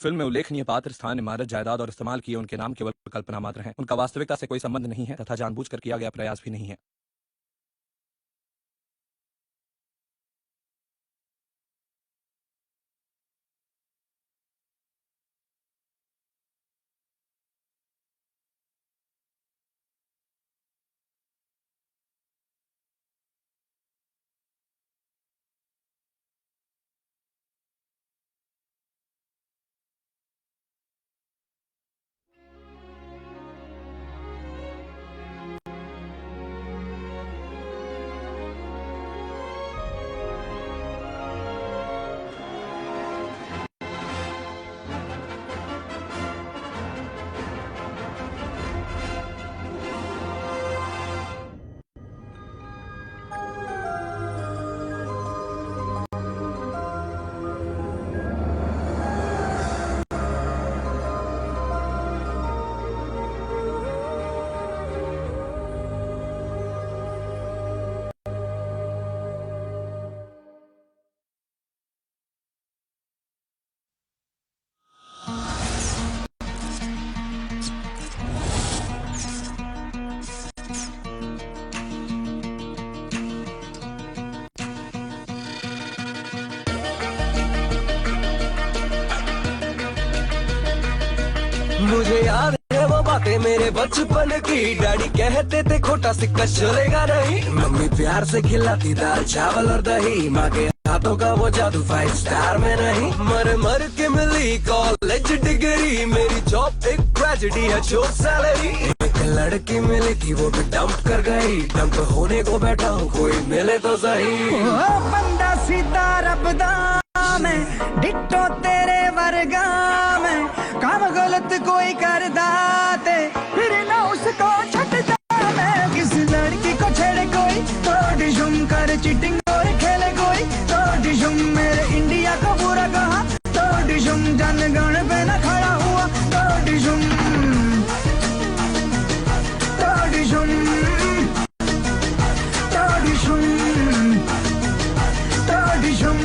Film में उल्लेखनीय पात्र, स्थान, इमारत, जायदाद और इस्तेमाल किए उनके नाम केवल कल्पना मात्र हैं। उनका वास्तविकता से कोई संबंध नहीं है तथा जानबूझकर किया गया प्रयास भी नहीं है। मुझे याद है वो बातें मेरे बचपन की। डैडी कहते थे खोटा सिक्का चलेगा नहीं। मम्मी प्यार से खिलाती दाल चावल और दही। माँ के हाथों का वो जादू 5 स्टार में नहीं। मर मर के मिली कॉलेज डिग्री। मेरी जॉब एक ट्रेजेडी है, जो सैलरी। एक लड़की मिली थी वो भी डंप कर गई। डंप होने को बैठा हूँ, कोई मिले तो सही। बंदा सीधा रबदा मैं, डिट्टो तेरे वर्गा मैं। काम गलत कोई कर दाते, फिर ना उसको छटता मैं। किस लड़की को छेड़े कोई तो डिशुम कर चीटिंग और खेले कोई तो डिशुम। मेरे इंडिया को बुरा कहा तो डिशुम। जनगण पे न खड़ा हुआ तो डिशुम। तो डिशुम, तो डिशुम, तो डिशुम।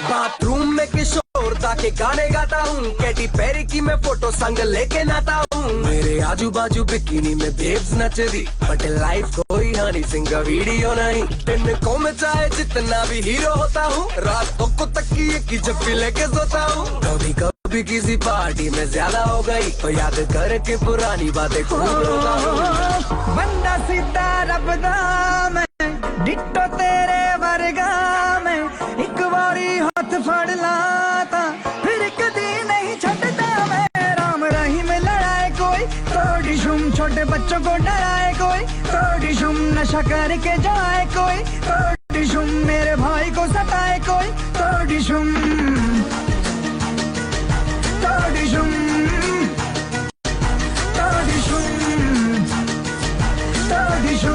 बाथरूम में किशोर दा के गाने गाता हूँ। कैटी पेरी की मैं फोटो संग लेके नाता हूँ। मेरे आजू बाजू बिकिनी में बेब्स नच रही। बट लाइफ कोई हनी सिंह का वीडियो नहीं। दिन को मैं चाहे जितना भी हीरो होता हूँ। रातों को तकिए की जप्पी लेके सोता हूँ। कभी कभी किसी पार्टी में ज्यादा हो गई तो याद करके पुरानी बातें खूब रोता हूँ। बंदा सीधा रबदा मैं, डिट्टो तेरे वर्गा मैं। एक बारी हाथ फड़ लाता, फिर कदी नहीं छटता मैं। राम रहीम लड़ाए कोई तो डिशुम। छोटे बच्चों को डराए कोई तो डिशुम। नशा करके जाए कोई तो डिशुम। मेरे भाई को सताए कोई तो डिशुम। तो डिशुम, तो डिशुम, तो डिशुम।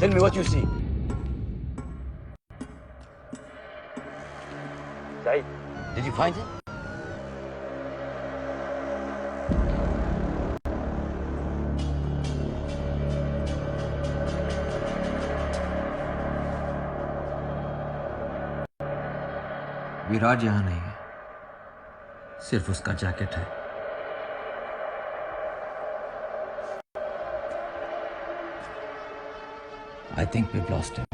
tell me what you see. Saeed, did you find it? विराज यहाँ नहीं है, सिर्फ उसका जैकेट है। I think we've lost him.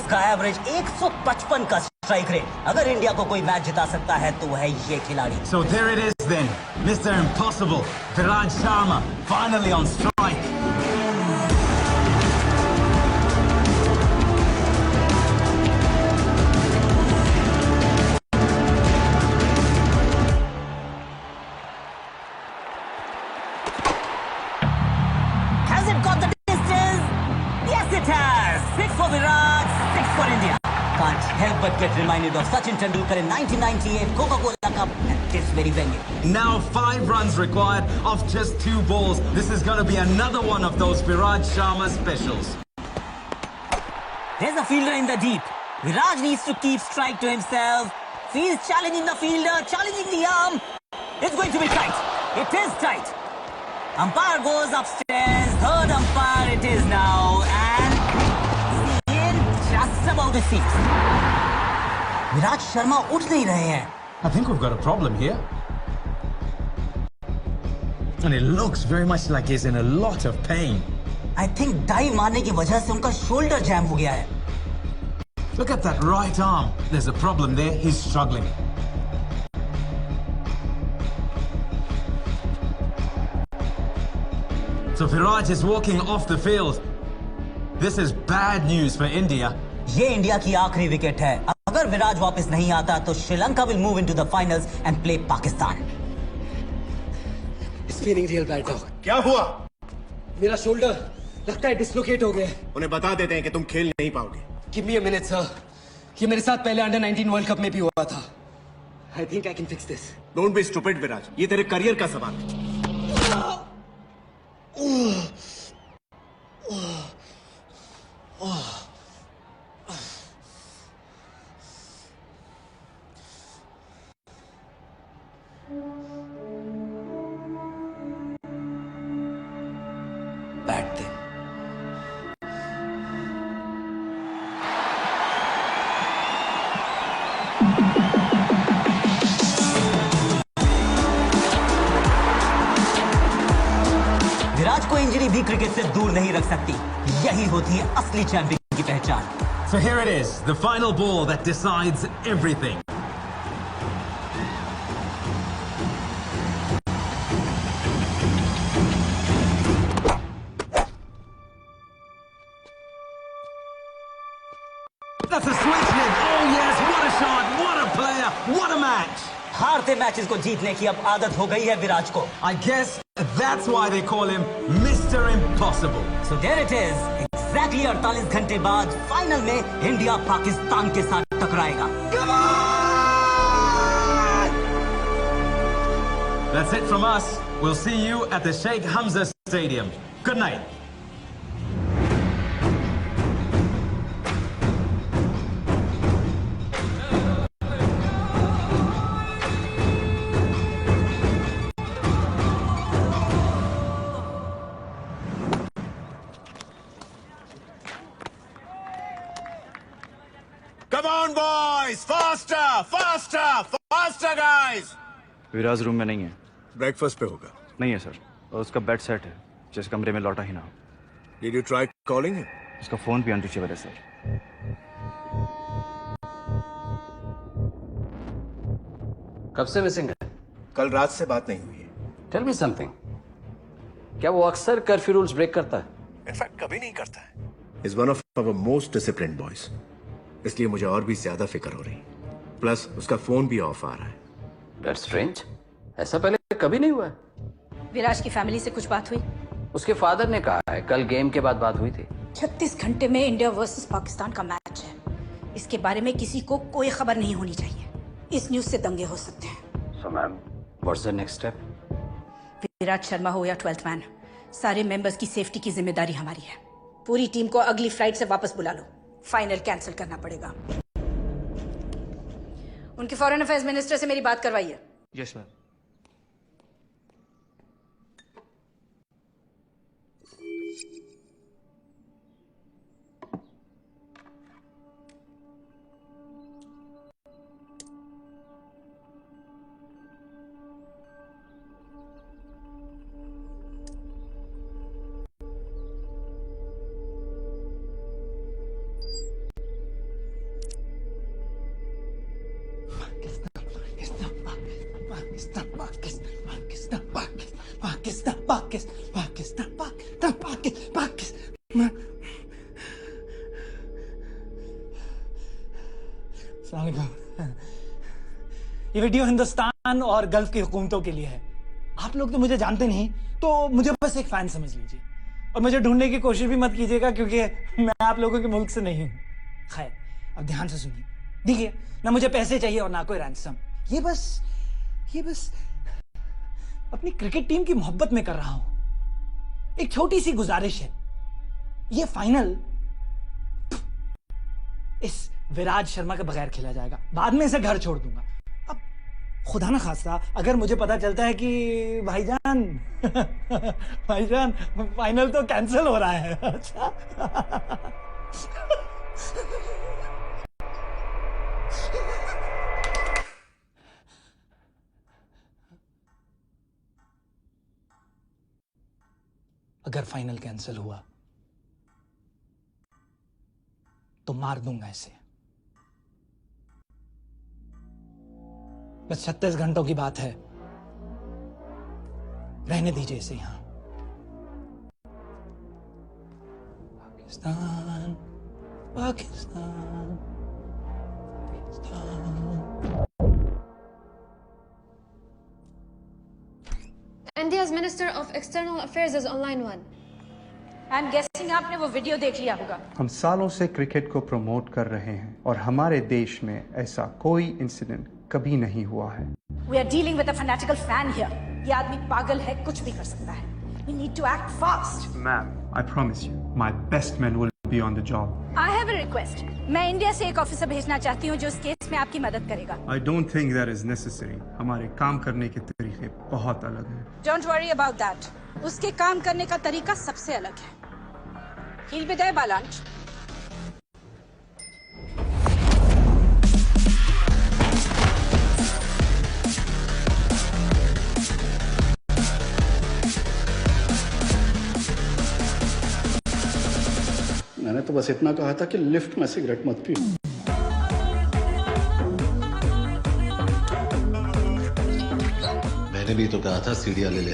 का एवरेज 155 का स्ट्राइक रेट। अगर इंडिया को कोई मैच जिता सकता है तो है ये खिलाड़ी। So there it is then, Mr. Impossible, Viraj Sharma, finally on strike. Has it got the distance? Yes, it has. 6 for Viraj, 6 for India. Can't help but get reminded of Sachin Tendulkar in 1998 Coca-Cola Cup at this very venue. Now 5 runs required off just 2 balls. This is going to be another one of those Viraj Sharma specials. There's a fielder in the deep. Viraj needs to keep strike to himself. He's challenging the fielder, challenging the arm. It's going to be tight. It is tight. Umpire goes upstairs. Third umpire it is now. And in just about a seat. Viraj Sharma उठ नहीं रहे हैं. I think we've got a problem here. And it looks very much like he's in a lot of pain. I think डाई मारने की वजह से उनका शोल्डर जैम हो गया है. Look at that right arm. There's a problem there. He's struggling. So Viraj is walking off the field. This is bad news for India. ये इंडिया की आखिरी विकेट है. अगर विराज वापस नहीं आता तो Sri Lanka will move into the finals and play Pakistan. It's feeling real bad, dog. क्या हुआ? मेरा शोल्डर लगता है डिस्लोकेट हो गया है. उन्हें बता देते हैं कि तुम खेल नहीं पाओगे। Give me a minute, sir. ये मेरे साथ पहले अंडर 19 वर्ल्ड कप में भी हुआ था. I think I can fix this. Don't be stupid Viraj, ये तेरे करियर का सवाल है। बैठते. विराज को इंजरी भी क्रिकेट से दूर नहीं रख सकती. यही होती है असली चैंपियन की पहचान. So here it is, the final ball that decides everything. That's a switch hit. Oh yes, what a shot, what a player, what a match. हारते मैचेस को जीतने की अब आदत हो गई है विराज को. I guess that's why they call him Mr. Impossible. So there it is. Exactly 48 घंटे बाद फाइनल में इंडिया पाकिस्तान के साथ टकराएगा. That's it from us. We'll see you at the Sheikh Hamza Stadium. Good night. Come on boys, faster, faster, faster guys. Viraj room में नहीं है. Breakfast पे होगा. नहीं है सर. और उसका बेड सेट है जिस कमरे में लौटा ही ना हो. Did you try calling him? उसका फोन भी अनरीचेबल है सर. कब से मिसिंग है? कल रात से बात नहीं हुई है. Tell me something. क्या वो अक्सर कर्फ्यू रूल्स ब्रेक करता है? इनफैक्ट कभी नहीं करता है. He's one of our most disciplined boys. इसलिए मुझे और भी ज्यादा फिक्र हो रही. प्लस उसका फोन भी ऑफ आ रहा है. That's strange. ऐसा पहले कभी नहीं हुआ है. विराज की फैमिली से कुछ बात हुई? उसके फादर ने कहा है कल गेम के बाद बात हुई थी. 36 घंटे में इंडिया वर्सेस पाकिस्तान का मैच है. इसके बारे में किसी को कोई खबर नहीं होनी चाहिए. इस न्यूज से दंगे हो सकते हैं. So ma'am, what's the next step? Viraj Sharma हो या 12th मैन, सारे मेंबर्स की सेफ्टी की जिम्मेदारी हमारी है. पूरी टीम को अगली फ्लाइट से वापस बुला लो. फाइनल कैंसिल करना पड़ेगा. उनके फॉरेन अफेयर्स मिनिस्टर से मेरी बात करवाइए. Yes ma'am. पाकिस्तान। ये वीडियो हिंदुस्तान और गल्फ की हुकूमतों के लिए है। आप लोग तो मुझे जानते नहीं, तो मुझे बस एक फैन समझ लीजिए और मुझे ढूंढने की कोशिश भी मत कीजिएगा, क्योंकि मैं आप लोगों के मुल्क से नहीं हूं। खैर, अब ध्यान से सुनिए। देखिए, ना मुझे पैसे चाहिए और ना कोई रैंसम। ये बस अपनी क्रिकेट टीम की मोहब्बत में कर रहा हूं। एक छोटी सी गुजारिश है, ये फाइनल इस विराज शर्मा के बगैर खेला जाएगा। बाद में इसे घर छोड़ दूंगा। अब खुदा ना खास्ता अगर मुझे पता चलता है कि भाईजान फाइनल तो कैंसिल हो रहा है। अच्छा अगर फाइनल कैंसिल हुआ तो मार दूंगा इसे। बस 36 घंटों की बात है, रहने दीजिए इसे यहां। Pakistan, Pakistan, Pakistan. India's Minister of External Affairs is on line 1. I'm guessing आपने वो वीडियो देख लिया होगा। हम सालों से क्रिकेट को प्रमोट कर रहे हैं और हमारे देश में ऐसा कोई इंसिडेंट कभी नहीं हुआ है। We are dealing with a fanatical fan here. ये आदमी पागल है, कुछ भी कर सकता है। We need to act fast. Ma'am, I promise you, my best men will be on the job. I have a request. मैं इंडिया से एक ऑफिसर भेजना चाहती हूँ जो इस केस में आपकी मदद करेगा। I don't think that is necessary. हमारे काम करने के तरीके बहुत अलग हैं। Don't worry about that. उसके काम करने का तरीका सबसे अलग है। He'll be there by lunch. मैंने तो बस इतना कहा था कि लिफ्ट में सिगरेट मत पियो। मैंने भी तो कहा था सीढ़ियां ले ले।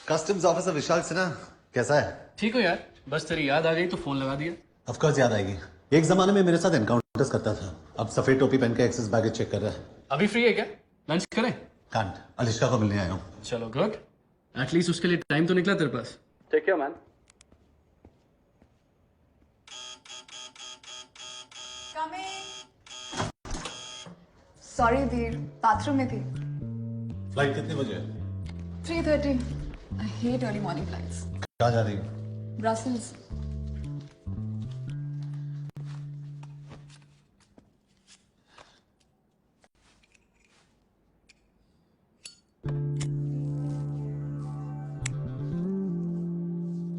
कस्टम्स ऑफिसर विशाल सिन्हा कैसा है? ठीक हो यार, बस तेरी याद आ गई तो फोन लगा दिया। ऑफ कोर्स याद आएगी। एक जमाने में मेरे साथ एनकाउंटर्स करता था, अब सफेद टोपी पहन के एक्सेस बैगेज चेक कर रहा है। अभी फ्री है क्या? लंच करें? कांट, अलिश्का को मिलने आया हूँ। चलो गुड, एटलीस्ट उसके लिए टाइम तो निकला तेरे पास। Take care man. Sorry Veer, bathroom में थी। फ्लाइट कितने बजे है? 3:30. I hate early morning flights. कहाँ जा रही हो? Brussels.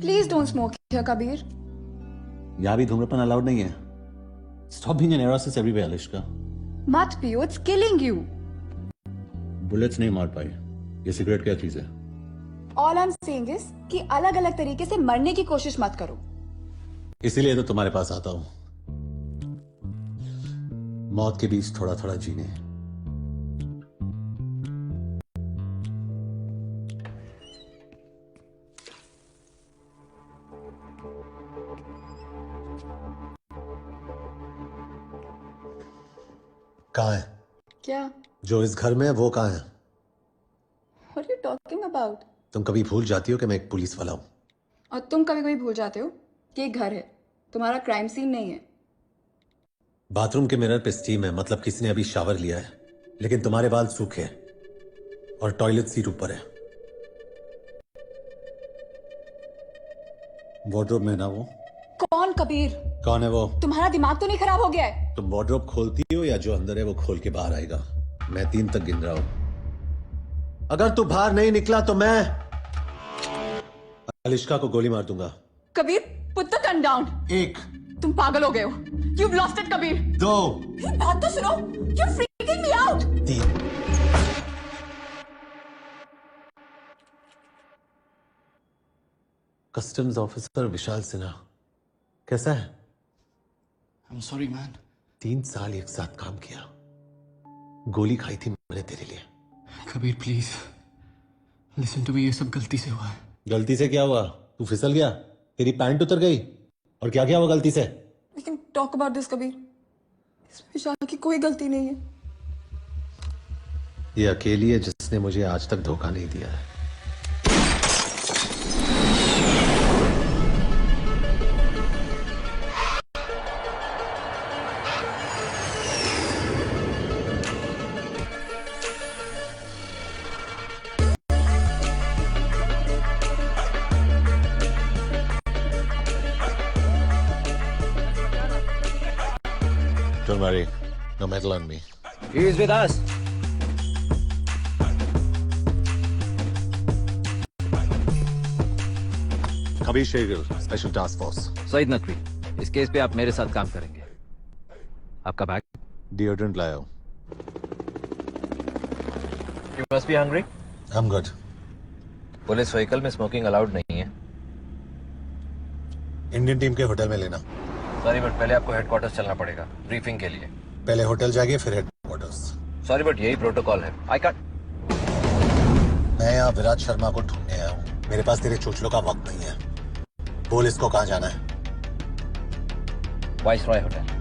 Please don't smoke here, Kabir. यहाँ भी धूम्रपान अलाउड नहीं है। Stop being an neurosis everywhere, अलिश्का। मत पियो, it's killing you. बुलेट्स नहीं मार पाई। ये सिगरेट क्या चीज है? All I'm saying is कि अलग अलग तरीके से मरने की कोशिश मत करो। इसीलिए तो तुम्हारे पास आता हूं, मौत के बीच थोड़ा थोड़ा जीने। कहाँ है? क्या? जो इस घर में है वो कहाँ है? What are you talking about? तुम कभी भूल जाती हो कि मैं एक पुलिस वाला हूं। और तुम कभी कभी भूल जाते हो कि ये घर है, तुम्हारा क्राइम सीन नहीं है। बाथरूम के मिरर पे स्टीम है, मतलब किसी ने अभी शावर लिया है, लेकिन तुम्हारे बाल सूखे हैं और टॉयलेट सीट ऊपर है। वार्डरोब में ना वो। कौन कबीर? कौन है वो? तुम्हारा दिमाग तो नहीं खराब हो गया है? तुम वार्डरोब खोलती हो या जो अंदर है वो खोल के बाहर आएगा? मैं 3 तक गिन रहा हूं। अगर तू बाहर नहीं निकला तो मैं अलिश्का को गोली मार दूंगा। Kabir, put the gun down. 1 तुम पागल हो गए हो। You've lost it, Kabir. 2 बात तो सुनो। You're freaking me out. 3 customs officer Vishal Sinha कैसा है? I'm sorry man. 3 साल एक साथ काम किया, गोली खाई थी मैंने तेरे लिए। Kabir please, listen to me, ये सब गलती से हुआ है। गलती से क्या हुआ? तू फिसल गया, तेरी पैंट उतर गई, और क्या क्या हुआ गलती से? लेकिन टॉक अबाउट दिस कबीर, इसमें विशाल की कोई गलती नहीं है। ये अकेली है जिसने मुझे आज तक धोखा नहीं दिया है। Don't worry, no metal on me. He is with us. Kabir Shergill, special task force. Saeed Naqvi, इस केस पे आप मेरे साथ काम करेंगे। आपका बैग? डिओड्रेंट लाया हूं। You must be hungry. I'm good. Police vehicle में स्मोकिंग अलाउड नहीं है। इंडियन टीम के होटल में लेना। सॉरी बट पहले आपको हेडक्वार्टर्स चलना पड़ेगा ब्रीफिंग के लिए। पहले होटल जाइए फिर हेडक्वार्टर्स। सॉरी बट यही प्रोटोकॉल है। I can't. मैं यहाँ विराट शर्मा को ढूंढने आया हूँ। मेरे पास तेरे चोचलों का वक्त नहीं है। बोल इसको कहाँ जाना है? Viceroy hotel.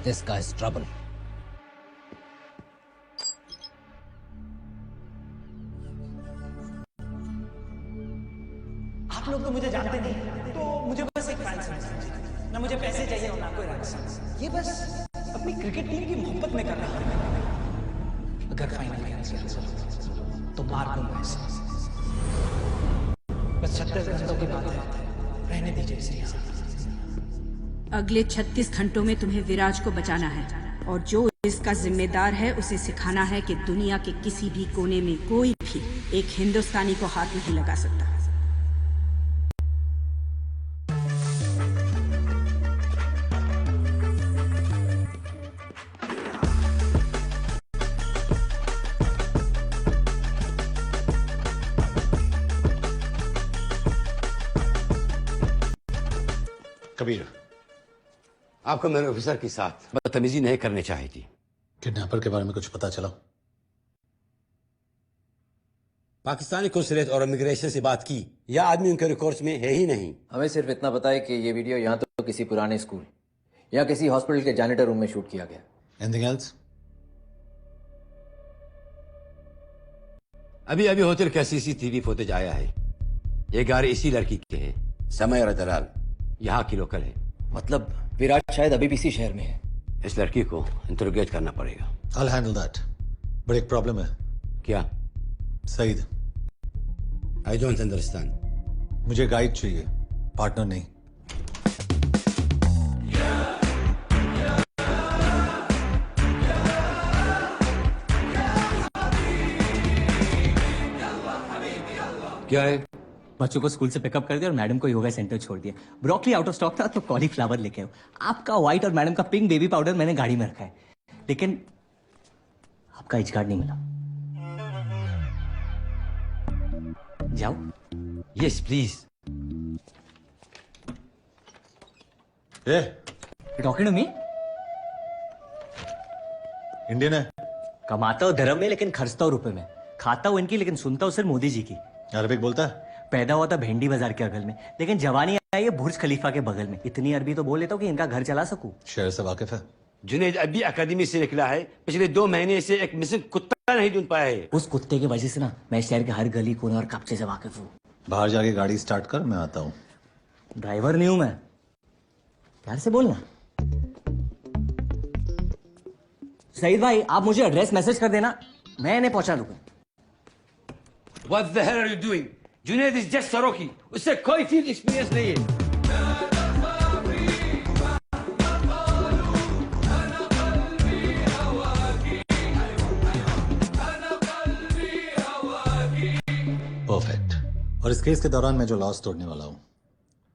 This guy's trouble. आप लोग तो मुझे जानते नहीं, तो मुझे बस एक फैन समझिए। ना मुझे पैसे चाहिए और ना कोई राइट्स। ये बस अपनी क्रिकेट टीम की मोहब्बत में कर रहा हूं। अगर फाइनल में हासिल तो मार दूंगा इसे। बस 36 घंटों की बात है, रहने दीजिए इसे। अगले 36 घंटों में तुम्हें विराज को बचाना है, और जो इसका जिम्मेदार है उसे सिखाना है कि दुनिया के किसी भी कोने में कोई भी एक हिंदुस्तानी को हाथ नहीं लगा सकता। कबीर, आपको मेरे ऑफिसर के साथ बदतमीजी नहीं करनी चाहिए थी। किडनैपर के बारे में कुछ पता चला? पाकिस्तानी कौंसलेट और इमिग्रेशन से बात की, यह आदमी उनके रिकॉर्ड्स में है ही नहीं। हमें सिर्फ इतना पता है कि ये वीडियो यहाँ तो किसी पुराने स्कूल या किसी हॉस्पिटल के जैनिटर रूम में शूट किया गया। Anything else? अभी अभी होटल का सीसीटीवी फुटेज आया है। ये गाड़ी इसी लड़की के है, समय दलाल, यहाँ की लोकल है। मतलब विराट शायद अभी भी इसी शहर में है। इस लड़की को इंटरोगेट करना पड़ेगा। I'll handle that. बट एक प्रॉब्लम है। क्या? सईद। I don't understand. मुझे गाइड चाहिए, पार्टनर नहीं। क्या है? बच्चों को स्कूल से पिकअप कर दिया और मैडम को योगा सेंटर छोड़ दिया। ब्रोकली आउट ऑफ स्टॉक था तो कॉलीफ्लावर लेके आओ। आपका व्हाइट और मैडम का पिंक बेबी पाउडर मैंने गाड़ी में रखा है, लेकिन आपका एच कार्ड नहीं मिला। जाओ। Yes please. Talking to me? Indian है। कमाता हूँ धर्म में लेकिन खर्चता हूँ रुपए में। खाता हूँ इनकी लेकिन सुनता हूँ सिर्फ मोदी जी की। अरबिक बोलता है? पैदा हुआ था भेंडी बाजार के अगल में, लेकिन जवानी आई है बुर्ज खलीफा के बगल में। इतनी अरबी तो बोल लेता हूँ कि इनका घर चला सकूं। शहर से वाकिफ है? जुनेद अभी अकादमी से निकला है, पिछले 2 महीने से एक मिसिंग कुत्ता नहीं ढूंढ पाया है। उस कुत्ते की वजह से ना मैं शहर के हर गली कोने और कब्जे से वाकिफ हूँ। बाहर जाके गाड़ी स्टार्ट कर, मैं आता हूँ। ड्राइवर नहीं हूं मैं, प्यार से बोलना। सईद भाई आप मुझे एड्रेस मैसेज कर देना, मैं इन्हें पहुंचा दूंगा। What the hell are you doing? Junaid is just सरोकी, उससे कोई फील्ड एक्सपीरियंस नहीं है। परफेक्ट। और इस केस के दौरान मैं जो लॉस तोड़ने वाला हूं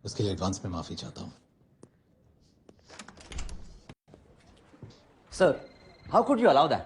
उसके लिए एडवांस में माफी चाहता हूं। Sir, how could you allow that?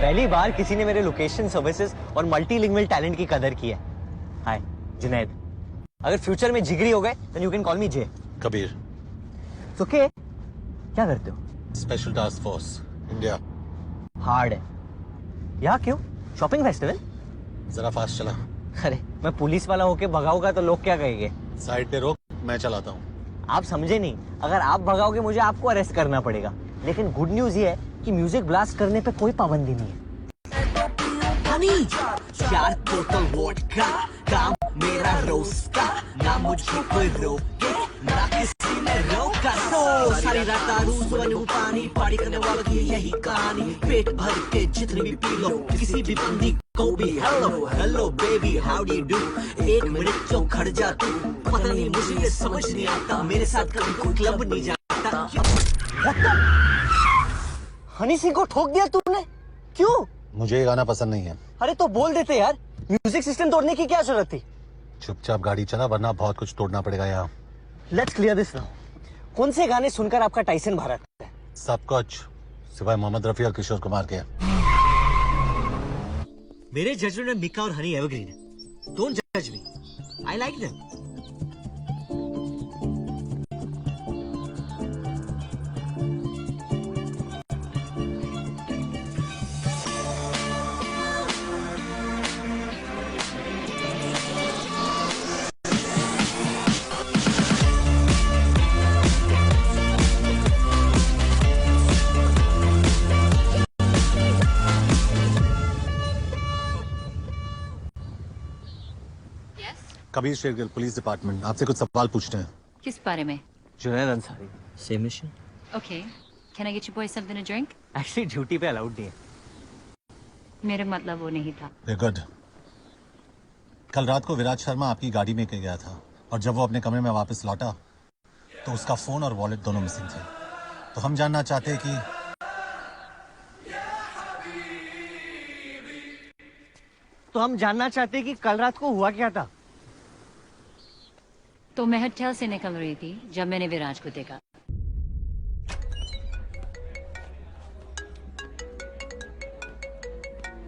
पहली बार किसी ने मेरे लोकेशन सर्विसेज और मल्टीलिंगुअल टैलेंट की कदर की है। हाय जुनैद, अगर फ्यूचर में जिगरी हो गए then you can call me J. Kabir. Okay, क्या करते हो? Special task force India. Hard है। यहाँ क्यों? Shopping festival? जरा फास्ट चला। अरे मैं पुलिस वाला होके भगाऊंगा तो लोग क्या कहेंगे? साइड पे रोक, मैं चलाता हूँ। आप समझे नहीं, अगर आप भगाओगे मुझे आपको अरेस्ट करना पड़ेगा। लेकिन गुड न्यूज ये है कि म्यूजिक ब्लास्ट करने पे कोई पाबंदी नहीं है। चार बोतल वोडका, काम मेरा रोज का, ना मुझे कोई रोके, ना किसी ने रोका। तो सारी रात दारू, सुबह नींबू पानी, पार्टी करने वालों की यही कहानी। पेट भर के जितने भी पी लो, किसी भी बंदी को भी hello hello baby how do you do. एक मिनट जो खड़ जा तू, पता नहीं मुझे ये समझ नहीं आता, मेरे साथ कभी कोई क्लब नहीं जाता। हनी सिंह को ठोक दिया तूने? क्यों? मुझे ये गाना पसंद नहीं है। अरे तो बोल देते यार, म्यूजिक सिस्टम तोड़ने की क्या जरूरत थी? चुपचाप गाड़ी चला वरना बहुत कुछ तोड़ना पड़ेगा यहाँ। Let's clear this now. कौन से गाने सुनकर आपका टाइसन भरा है? सब कुछ, सिवाय मोहम्मद रफी और किशोर कुमार के। मेरे जजमेंट में मिका और हनी एवरग्रीन है। डोंट जज me, I like them. Kabir Shergill, police department, आपसे कुछ सवाल पूछते हैं। किस बारे में? Junaid Ansari, same mission. Okay. Can I get you boys something to drink? Actually duty पे अलाउड नहीं है। मेरा मतलब वो नहीं था। Very good. कल रात को विराज शर्मा आपकी गाड़ी में गया था और जब वो अपने कमरे में वापस लौटा तो उसका फोन और वॉलेट दोनों मिसिंग थे। तो हम जानना चाहते हैं कि कल रात को हुआ क्या था? तो मैं होटल से निकल रही थी जब मैंने विराज को देखा।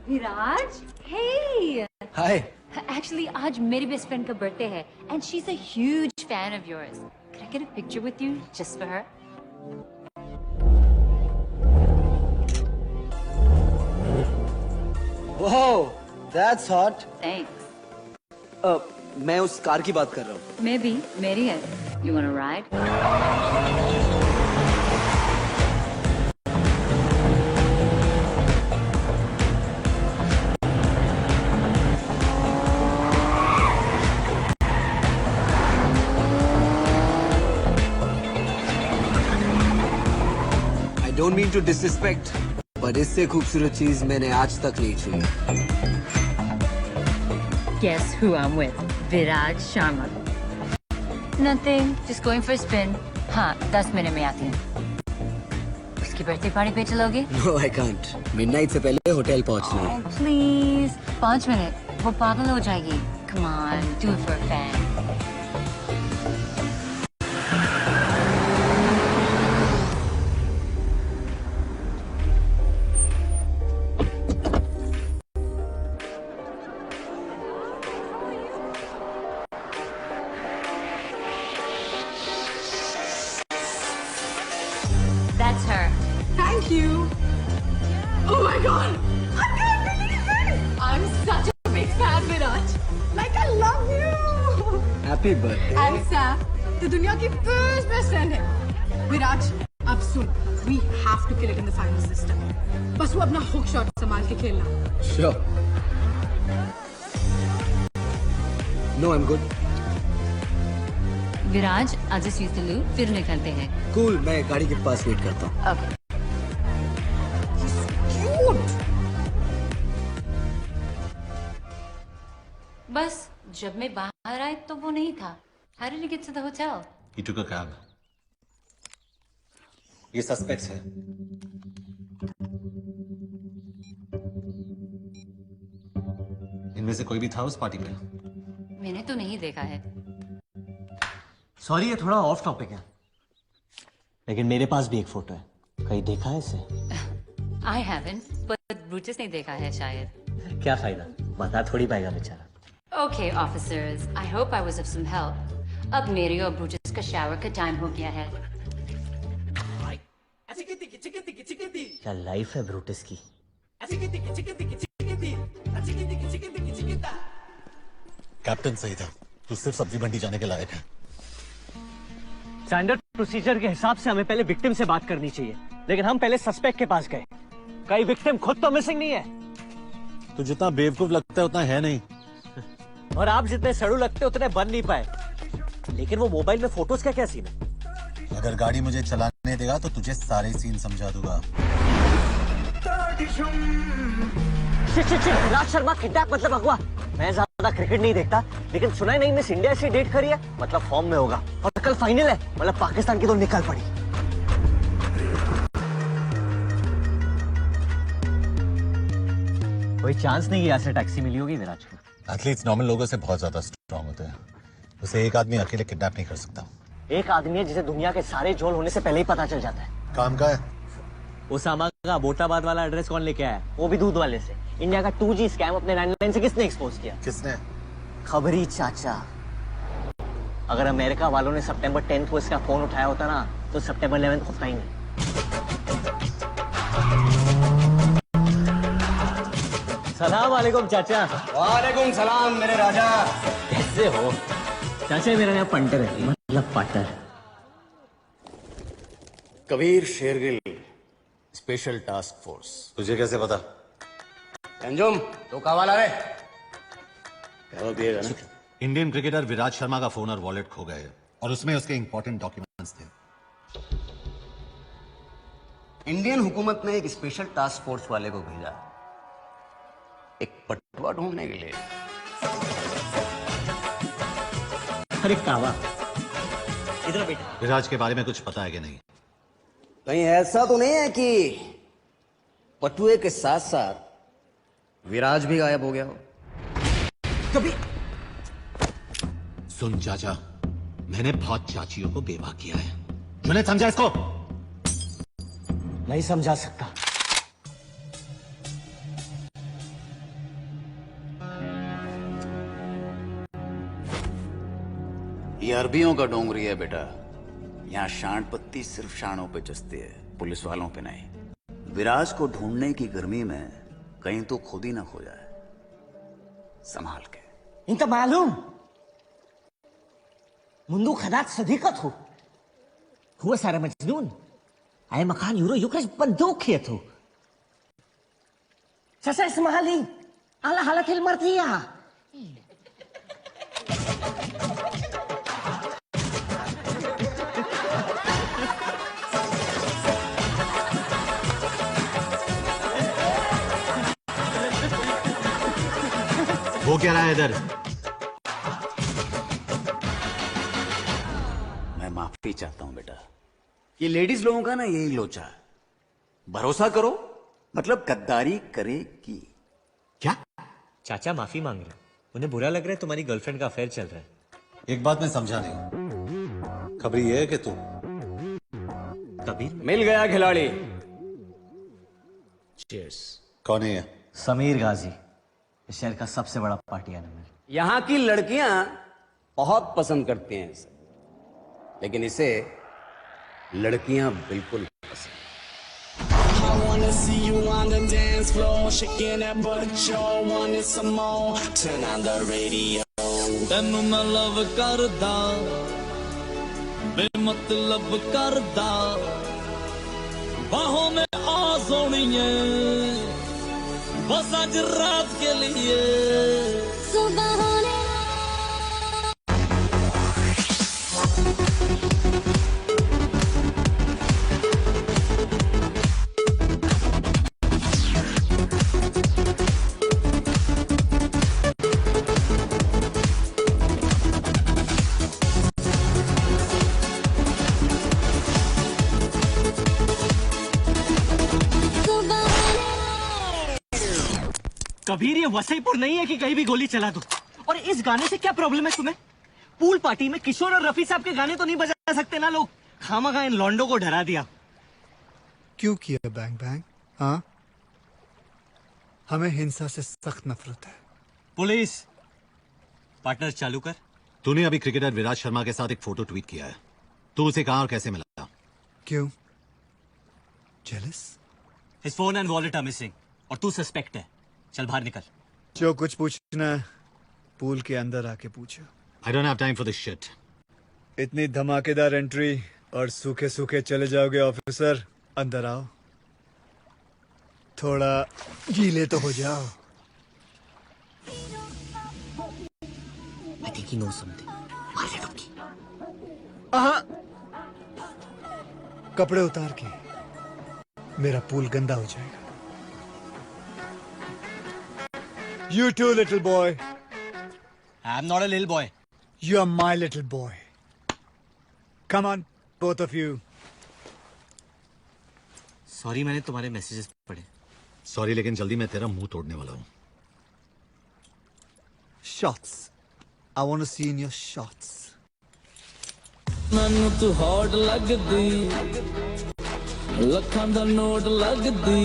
विराज, hey! Hi. Actually, आज मेरी बेस्ट फ्रेंड का बर्थडे है and she's a huge fan of yours. Can I get a picture with you just for her? Wow, that's hot. Thanks. मैं उस कार की बात कर रहा हूँ। मैं भी, मेरी है। You wanna ride? I don't mean to disrespect, but इससे खूबसूरत चीज मैंने आज तक नहीं छुई। Guess who I'm with? Viraj Sharma. Nothing. Just going for a spin. हाँ, 10 मिनट में आती हूँ। उसकी बर्थडे पार्टी पे चलोगे? No, I can't. Midnight से पहले होटल पहुँचना है। Oh, please. 5 मिनट. वो पागल हो जाएगी. Come on, do it for a fan. That's her. Thank you. Oh my god! I can't believe it! I'm such a big fan, Viraj. Like I love you. Happy birthday. And Sam, the दुनिया की best friend है. Viraj, अब सुन. We have to kill it in the final system. बस वो अपना hook shot संभाल के खेलना. Sure. No, I'm good. Viraj, I'll just use the loop. फिर निकलते हैं. Cool. मैं गाड़ी के पास वेट करता हूँ. Okay. Cute. बस जब मैं बाहर आई तो वो नहीं था. How did you get to the hotel? he took a cab. ये सस्पेक्ट्स है। इनमें से कोई भी था उस पार्टी में? मैंने तो नहीं देखा है। सॉरी, ये थोड़ा ऑफ टॉपिक है, लेकिन मेरे पास भी एक फोटो है। कहीं देखा है इसे? I haven't, but ब्रूटस ने देखा है शायद। क्या फायदा, बता थोड़ी पाएगा बेचारा। Okay, officers, I hope I was of some help. अब मेरी और ब्रूटस का शावर का टाइम हो गया है। क्या लाइफ है ब्रूटस की। कैप्टन सही था, तू सिर्फ सब्जी मंडी जाने के लायक है। स्टैंडर्ड प्रोसीजर के हिसाब से हमें पहले विक्टिम से बात करनी चाहिए, लेकिन हम पहले सस्पेक्ट के पास गए। कई विक्टिम खुद तो मिसिंग नहीं है। तू जितना बेवकूफ लगता है उतना है नहीं। और आप जितने सड़ू लगते उतने बन नहीं पाए। लेकिन वो मोबाइल में फोटोज का क्या सीन है? अगर गाड़ी मुझे चलाने देगा तो तुझे सारे सीन समझा दूंगा। विराट शर्मा किडनैप मतलब अगवा। मैं ज्यादा क्रिकेट नहीं देखता, लेकिन सुना ही नहीं मिस इंडिया से डेट करी है, मतलब फॉर्म में होगा। और कल फाइनल है, मतलब पाकिस्तान की तो निकल पड़ी। कोई चांस नहीं यहाँ से टैक्सी मिली होगी विराट को। एथलीट्स नॉर्मल लोगों से बहुत ज्यादा स्ट्रांग होते हैं, उसे एक आदमी अकेले किडनैप नहीं कर सकता। एक आदमी है जिसे दुनिया के सारे झोल होने से पहले ही पता चल जाता है। काम का है। ओसामा का अबोटाबाद वाला एड्रेस कौन लेके आया? वो भी दूध वाले से। इंडिया का 2G स्कैम अपने लैंडलाइन से किसने एक्सपोज किया? किसने? खबरी चाचा। अगर अमेरिका वालों ने सितंबर 10 को इसका फोन उठाया होता ना, तो सितंबर 11 होता ही नहीं। सलाम वालेकुम चाचा। वालेकुम सलाम मेरे राजा। कैसे हो? चाचा मेरा नाम पंटर है, मतलब पाटर। Kabir Shergill, special task force. तुझे कैसे पता? अंजुम तो कावाला रे क्या दिएगा ना। इंडियन क्रिकेटर विराट शर्मा का फोन और वॉलेट खो गए और उसमें उसके इंपॉर्टेंट डॉक्यूमेंट्स थे। इंडियन हुकूमत ने एक स्पेशल टास्क फोर्स वाले को भेजा एक पटवा ढूंढने के लिए। अरे कावा, इधर बेटा। विराज के बारे में कुछ पता है कि नहीं? कहीं ऐसा तो नहीं है कि पटुए के साथ साथ विराज भी गायब हो गया हो? कभी सुन चाचा, मैंने बहुत चाचियों को बेवा किया है। मैंने समझा इसको? नहीं समझा सकता। ये अरबियों का डोंगरी है बेटा। यहाँ शांड पत्ती सिर्फ शानों पे जचती है, पुलिस वालों पे नहीं। विराज को ढूंढने की गर्मी में कहीं तो खुद ही ना खो जाए, संभाल के। इनका मालूम मुंदू खदात सदीकत हो हुआ सारा मजनून आए मकान यूरो युक्रेश बंदूक किए थो ससा इसमाली ala halat hilmartiya वो क्या रहा है इधर? मैं माफी चाहता हूं बेटा। ये लेडीज लोगों का ना यही लोचा है, भरोसा करो मतलब गद्दारी करेगी। क्या? चाचा माफी मांग रहे, उन्हें बुरा लग रहा है तुम्हारी गर्लफ्रेंड का अफेयर चल रहा है। एक बात मैं समझा नहीं, खबर ये है कि तू कबीर मिल गया खिलाड़ी। चीयर्स। कौन है ये? समीर गाजी, इस शहर का सबसे बड़ा पार्टी एनिमल। यहां की लड़कियां बहुत पसंद करती हैं इसे, लेकिन इसे लड़कियां बिल्कुल पसंद। I wanna see you on the dance floor, shaking that butt, sure wanted some more. Turn on the radio. ਤੈਨੂੰ ਮੈਂ ਲਵ ਕਰਦਾ ਬੇਮਤਲਬ ਕਰਦਾ बाहों में आ सोनिए बस आज रात के लिए सुबह होने कबीर ये वसईपुर नहीं है कि कहीं भी गोली चला दो। और इस गाने से क्या प्रॉब्लम है तुम्हें? पूल पार्टी में किशोर और रफी साहब के गाने तो नहीं बजा सकते ना लोग। खामखा इन लॉन्डो को डरा दिया। क्यों किया बैंग बैंग? हाँ, हमें हिंसा से सख्त नफरत है। पुलिस पार्टनर चालू कर। तूने अभी क्रिकेटर विराट शर्मा के साथ एक फोटो ट्वीट किया है। तू उसे कहां और कैसे मिला? क्यों? Jealous? His phone and wallet are missing और तू सस्पेक्ट है। चल बाहर निकल। जो कुछ पूछना है पूल के अंदर आके पूछो। I don't have time for this shit. इतनी धमाकेदार एंट्री और सूखे सूखे चले जाओगे ऑफिसर। अंदर आओ, थोड़ा गीले तो हो जाओ। I think he knows something. मार ले डुबकी। कपड़े उतार के, मेरा पूल गंदा हो जाएगा। You too, little boy. I'm not a little boy. You are my little boy. Come on, both of you. Sorry, मैंने तुम्हारे मैसेजेस पढ़े। सॉरी, लेकिन जल्दी मैं तेरा मुंह तोड़ने वाला हूं। Shots. I want to see in your shots. ਮੈਨੂੰ ਤੂੰ ਹੌਟ ਲੱਗਦੀ, ਲੱਖਾਂ ਦਾ ਨੋਟ ਲੱਗਦੀ,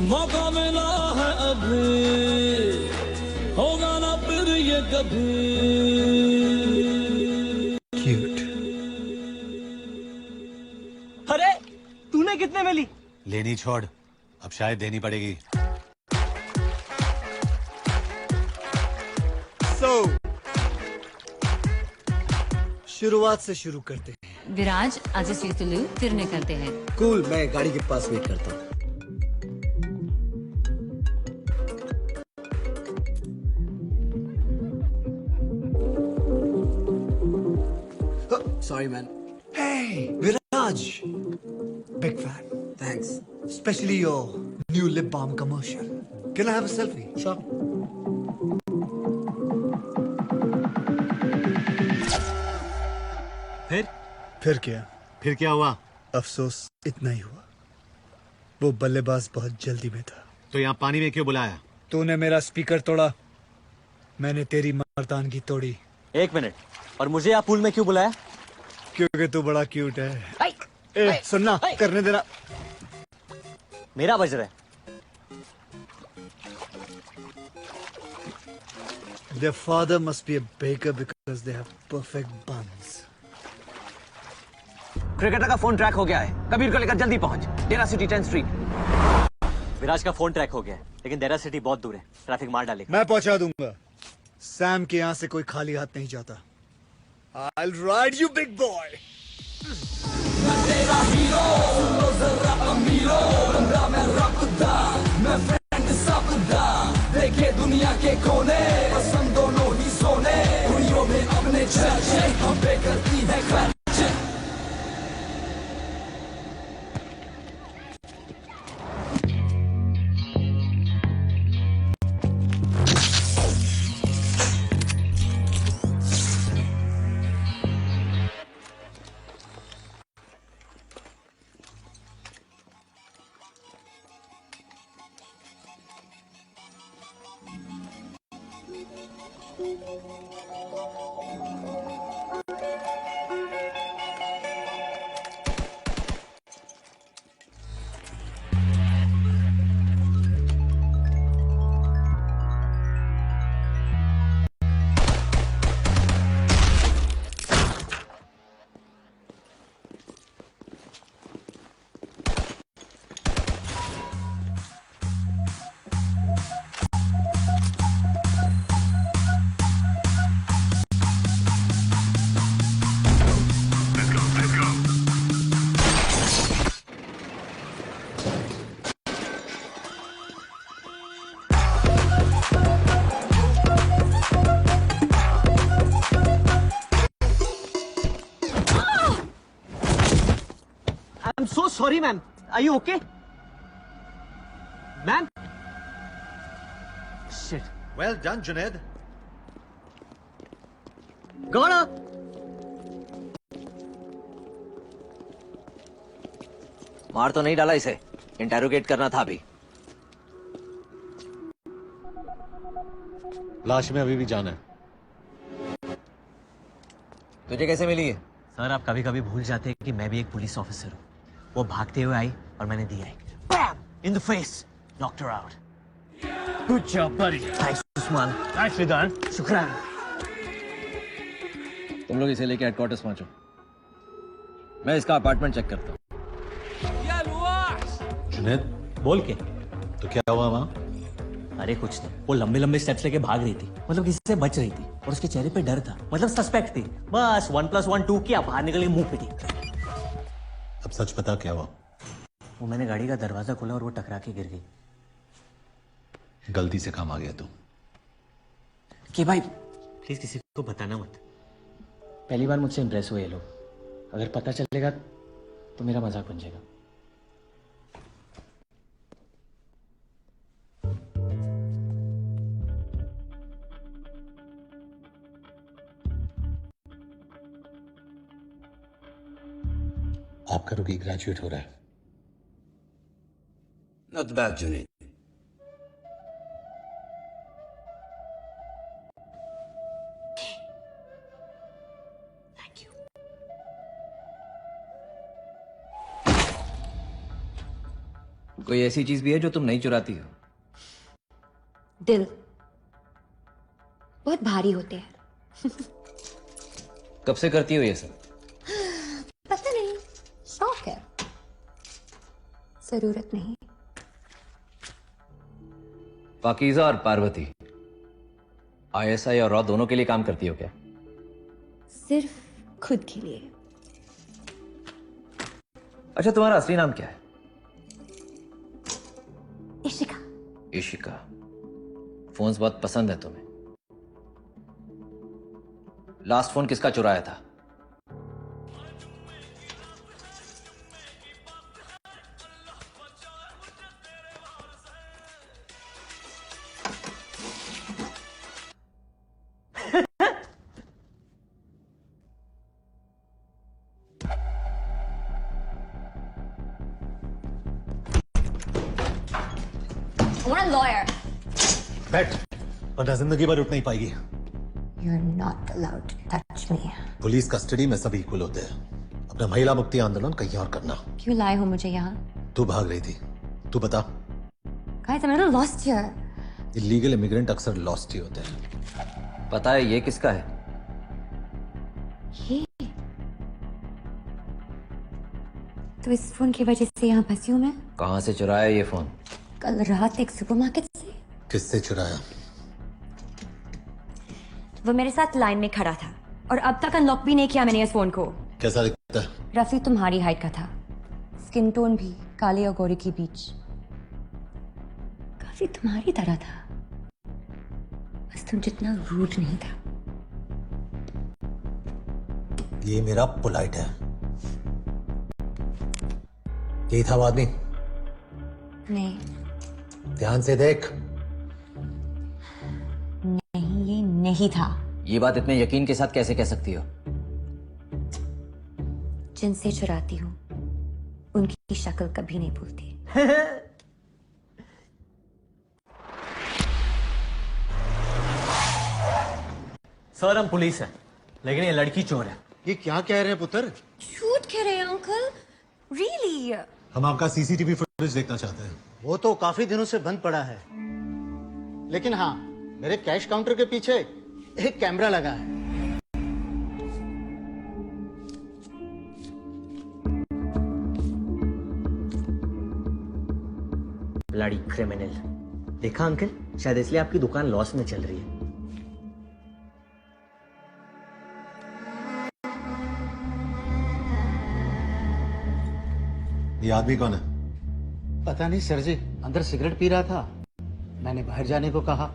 मौका मिला है अभी, होगा ना फिर ये कभी। Cute. अरे तूने कितने में ली? लेनी छोड़, अब शायद देनी पड़ेगी। So, शुरुआत से शुरू करते हैं। विराज आज सीतलू फिर निकलते हैं। कूल, मैं गाड़ी के पास वेट करता हूँ। Sorry, man. Hey, Viraj. Big fan. Thanks. Especially your new lip balm commercial. Can I have a selfie? Sure. फिर क्या? फिर क्या हुआ? अफसोस इतना ही हुआ, वो बल्लेबाज बहुत जल्दी में था। तो यहाँ पानी में क्यों बुलाया? तूने मेरा स्पीकर तोड़ा, मैंने तेरी मर्दानगी तोड़ी। एक मिनट, और मुझे यहाँ पूल में क्यों बुलाया? क्योंकि तू बड़ा क्यूट है। सुनना, करने देना। मेरा बज रहा है। Their father must be a baker because they have perfect buns. Cricketer का फोन ट्रैक हो गया है। कबीर को लेकर जल्दी पहुंच। डेरा सिटी 10 स्ट्रीट। विराज का फोन ट्रैक हो गया है, लेकिन डेरा सिटी बहुत दूर है। ट्रैफिक मार डालेगा। मैं पहुंचा दूंगा। सैम के यहाँ से कोई खाली हाथ नहीं जाता। I'll ride you, big boy. तेरा हीरो, जरा अमीरो, बंदा मैं रखता, मैं फ्रेंड सबदा, देखे दुनिया के कोने, पसंद दोनों ही सोने, दुनिया में अपने चर्चे, हम पे करती है खर्च। I'm so sorry, ma'am. Are you okay? Ma'am? Shit. Well done, Junaid. Gona! मार तो नहीं डाला इसे, इंटेरोगेट करना था अभी। लाश में अभी भी जान है। तुझे कैसे मिली है? सर आप कभी कभी भूल जाते हैं कि मैं भी एक पुलिस ऑफिसर हूँ। वो भागते हुए आई और मैंने दिया in the face, knocked her out. Good job buddy. Thanks Usman. Nice done. शुक्रिया। तुम लोग इसे लेके हेडक्वार्टर्स पहुंचो, मैं इसका अपार्टमेंट चेक करता हूँ। जुनैद बोल के। तो क्या हुआ वहाँ? अरे कुछ नहीं, वो लंबे लंबे स्टेप्स लेके भाग रही थी, मतलब किसी से बच रही थी और उसके चेहरे पे डर था, मतलब सस्पेक्ट थी। बस 1+1 2 किया, बाहर निकल के मुंह पिटी। अब सच बता क्या हुआ? वो मैंने गाड़ी का दरवाजा खोला और वो टकरा के गिर गई। गलती से काम आ गया तू। कि भाई प्लीज किसी को बताना मत। पहली बार मुझसे इंप्रेस हुए ये लोग, अगर पता चलेगा तो मेरा मजाक बन जाएगा। आपका रुकी ग्रेजुएट हो रहा है। Not bad Junaid. कोई ऐसी चीज भी है जो तुम नहीं चुराती हो? दिल बहुत भारी होते हैं। कब से करती हो ये सब? पता नहीं, शौक है, जरूरत नहीं। पाकीज़ा और पार्वती ISI और रॉ दोनों के लिए काम करती हो क्या? सिर्फ खुद के लिए। अच्छा, तुम्हारा असली नाम क्या है? इशिका। इशिका। फोन्स बहुत पसंद है तुम्हें। लास्ट फोन किसका चुराया था? I want a lawyer. बैठ, वरना जिंदगी भर उठ नहीं पाएगी। You're not allowed to touch me. Police custody में सब इक्वल होते हैं। अपना महिला मुक्ति आंदोलन कहीं और करना। क्यों लाए हो मुझे यहाँ? तू भाग रही थी, तू बता। Guys, I'm a little lost here. Illegal immigrant अक्सर लॉस्ट ही होते हैं। पता है ये किसका है? ये तो इस फोन की वजह से यहाँ फंसी हूँ मैं। कहाँ से चुराया ये फोन? कल रात एक सुपरमार्केट से। किससे चुराया? वो मेरे साथ लाइन में खड़ा था और अब तक अनलॉक भी नहीं किया मैंने इस फोन को। कैसा दिखता है? रफी तुम्हारी हाइट का था, स्किन टोन भी काले और गोरे के बीच, काफी तुम्हारी तरह था, बस तुम जितना रूड नहीं था। ये मेरा पोलाइट है। यही था वो आदमी? नहीं ध्यान से देख। नहीं, ये नहीं था। ये बात इतने यकीन के साथ कैसे कह सकती हो? जिनसे चुराती हूँ उनकी शक्ल कभी नहीं भूलती। सर हम पुलिस है, लेकिन ये लड़की चोर है। ये क्या कह रहे हैं पुत्र? झूठ कह रहे हैं अंकल। रियली? हम आपका CCTV फुटेज देखना चाहते हैं। वो तो काफी दिनों से बंद पड़ा है, लेकिन हाँ, मेरे कैश काउंटर के पीछे एक कैमरा लगा है। Bloody criminal. देखा अंकल, शायद इसलिए आपकी दुकान लॉस में चल रही है। ये आदमी कौन है? पता नहीं सर जी, अंदर सिगरेट पी रहा था, मैंने बाहर जाने को कहा,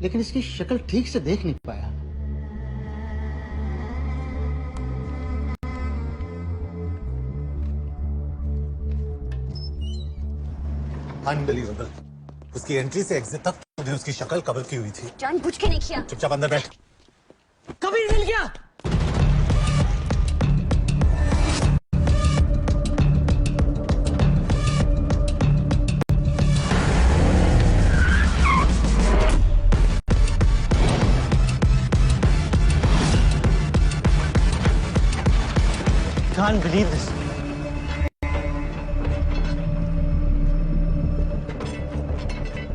लेकिन इसकी शक्ल ठीक से देख नहीं पाया। अनबिलीवेबल। उसकी एंट्री से एग्जिट तक मुझे उसकी शक्ल कवर की हुई थी। जानबूझ के नहीं किया। चुपचाप अंदर बैठ। कबीर मिल गया। can't believe this.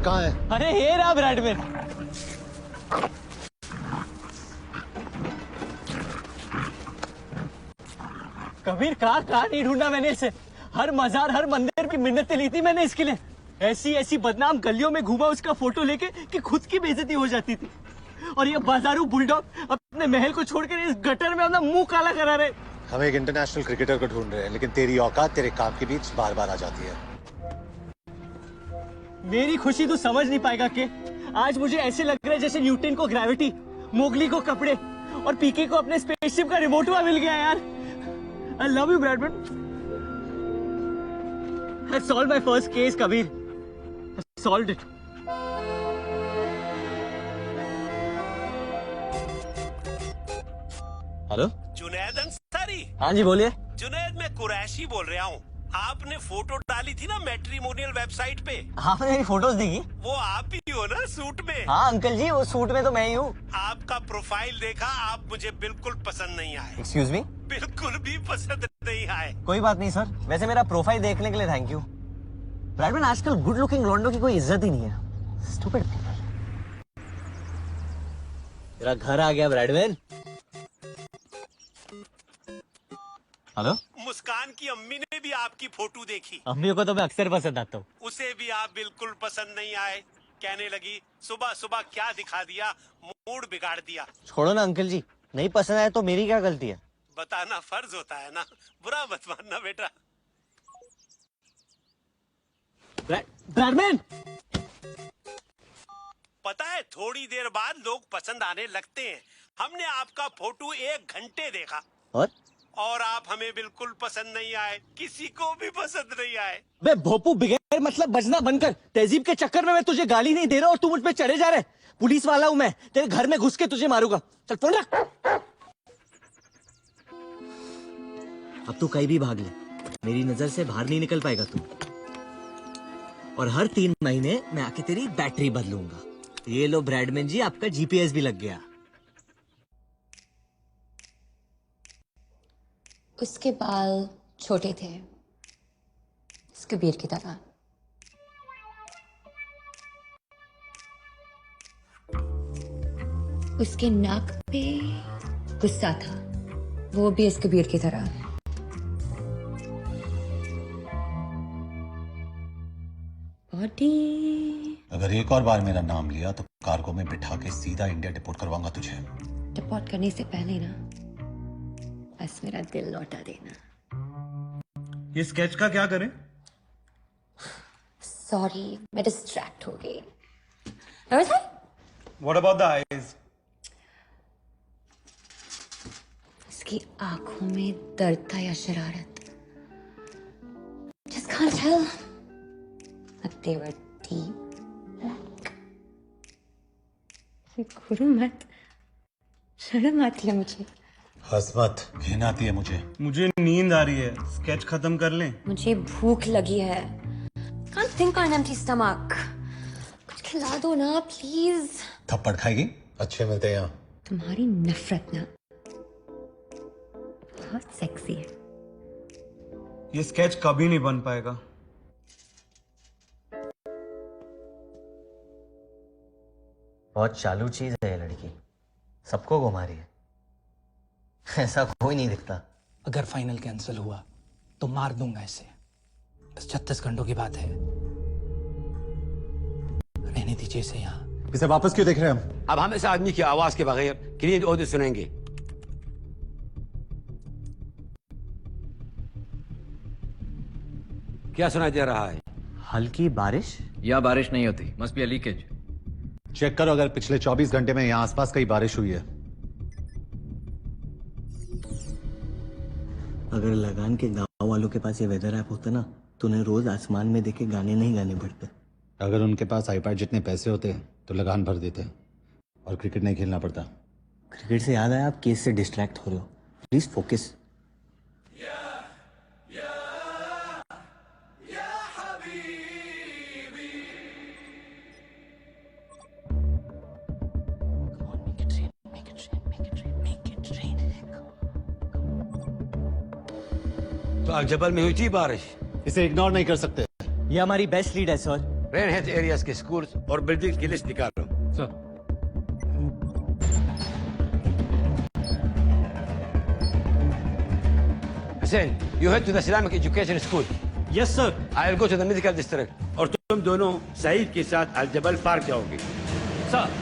कहाँ है? अरे ये रहा ब्रैडमैन। कबीर कहाँ नहीं ढूंढा मैंने इसे। हर मजार हर मंदिर की मिन्नतें ली थी मैंने इसके लिए। ऐसी बदनाम गलियों में घूमा उसका फोटो लेके कि खुद की बेइज्जती हो जाती थी। और ये बाजारू बुलडॉग अपने महल को छोड़कर इस गटर में अपना मुंह काला करा रहे। हम एक इंटरनेशनल क्रिकेटर को ढूंढ रहे हैं, लेकिन तेरी औकात तेरे काम के बीच बार बार आ जाती है। मेरी खुशी तू समझ नहीं पाएगा कि आज मुझे ऐसे लग रहा है जैसे न्यूटन को ग्रेविटी, मोगली को कपड़े और पीके को अपने स्पेसशिप का रिमोट हुआ मिल गया यार। I love you, Bradman. I solved my first case, Kabir. I solved it. Hello Junaid Ansari. हाँ जी बोलिए। जुनैद मैं कुरैशी बोल रहा हूँ। आपने फोटो डाली थी ना मैट्रिमोनियल वेबसाइट पे। आपने मेरी फोटोज देखी? वो आप ही हो ना सूट में? हाँ अंकल जी, वो सूट में तो मैं ही हूँ। आपका प्रोफाइल देखा, आप मुझे बिल्कुल पसंद नहीं आए। Excuse me? बिल्कुल भी पसंद नहीं आए। कोई बात नहीं सर, वैसे मेरा प्रोफाइल देखने के लिए थैंक यू। ब्रैडमैन आजकल गुड लुकिंग लॉन्डो की कोई इज्जत ही नहीं है। Stupid people. तेरा घर आ गया ब्रैडमैन। हेलो? मुस्कान की अम्मी ने भी आपकी फोटो देखी। अम्मियों को तो मैं अक्सर पसंद आता हूँ। उसे भी आप बिल्कुल पसंद नहीं आए। कहने लगी सुबह सुबह क्या दिखा दिया, मूड बिगाड़ दिया। छोड़ो ना अंकल जी, नहीं पसंद आया तो मेरी क्या गलती है? बताना फर्ज होता है ना, बुरा मत मानना बेटा। ब्रैडमैन! पता है थोड़ी देर बाद लोग पसंद आने लगते हैं। हमने आपका फोटो 1 घंटे देखा और आप हमें बिल्कुल पसंद नहीं आए, किसी को भी पसंद नहीं आए। बे भोपू, बगैर मतलब बजना बंद कर। तहजीब के चक्कर में मैं तुझे गाली नहीं दे रहा और तू मुझ पे चढ़े जा रहा है। पुलिस वाला हूँ मैं, तेरे घर में घुस के तुझे मारूंगा। चल फोन रख। अब तू कहीं भी भाग ले, मेरी नजर से बाहर नहीं निकल पाएगा तू। और हर 3 महीने मैं आके तेरी बैटरी बदलूंगा। ये लो ब्रैडमैन जी, आपका जीपीएस भी लग गया। उसके बाल छोटे थे, कबीर की तरह। उसके नाक पे गुस्सा था, वो भी इस कबीर की तरह। बॉडी। अगर एक और बार मेरा नाम लिया तो कार्गो में बिठा के सीधा इंडिया डिपोर्ट करवाऊंगा तुझे। डिपोर्ट करने से पहले ना बस मेरा दिल लौटा देना। ये स्केच का क्या करें? सॉरी, मैं डिस्ट्रैक्ट हो गई। What about the eyes? उसकी आंखों में दर्द था या शरारत? Just can't tell. But they were deep. गुरु मत, शर्म आती है मुझे। हंस मत, घिन आती है मुझे नींद आ रही है, स्केच खत्म कर लें। मुझे भूख लगी है। Can't think on an empty stomach. कुछ खिला दो ना प्लीज। थप्पड़ खाएगी? अच्छे मिलते हैं यहाँ। तुम्हारी नफरत ना बहुत सेक्सी है। ये स्केच कभी नहीं बन पाएगा। बहुत चालू चीज है ये लड़की, सबको घुमा रही है। ऐसा कोई नहीं दिखता। अगर फाइनल कैंसिल हुआ तो मार दूंगा इसे। बस 36 घंटों की बात है, रहने दीजिए इसे यहाँ। इसे वापस क्यों देख रहे हैं हम? अब हम इस आदमी की आवाज के बगैर क्लीन ऑडियो सुनेंगे। क्या सुनाई दे रहा है? हल्की बारिश या बारिश नहीं होती, must be a leakage. Check करो अगर पिछले 24 घंटे में यहाँ आसपास कहीं बारिश हुई है। अगर लगान के गांव वालों के पास ये वेदर ऐप होता ना तो उन्हें रोज आसमान में देखे गाने नहीं गाने पड़ते। अगर उनके पास आईपैड जितने पैसे होते तो लगान भर देते और क्रिकेट नहीं खेलना पड़ता। क्रिकेट से याद आया, आप केस से डिस्ट्रैक्ट हो रहे हो, प्लीज फोकस। तो अकजबल में हुई थी बारिश। इसे इग्नोर नहीं कर सकते। ये हमारी बेस्ट लीड है सर। रेन हेड एरियाज के स्कूल्स और बिल्डिंग्स की लिस्ट निकालो। Sir. Hussein, you head to the Islamic Education School. Yes, sir. I'll go to the medical district. और तुम दोनों सईद के साथ अल-जबल पार्क जाओगे। सर।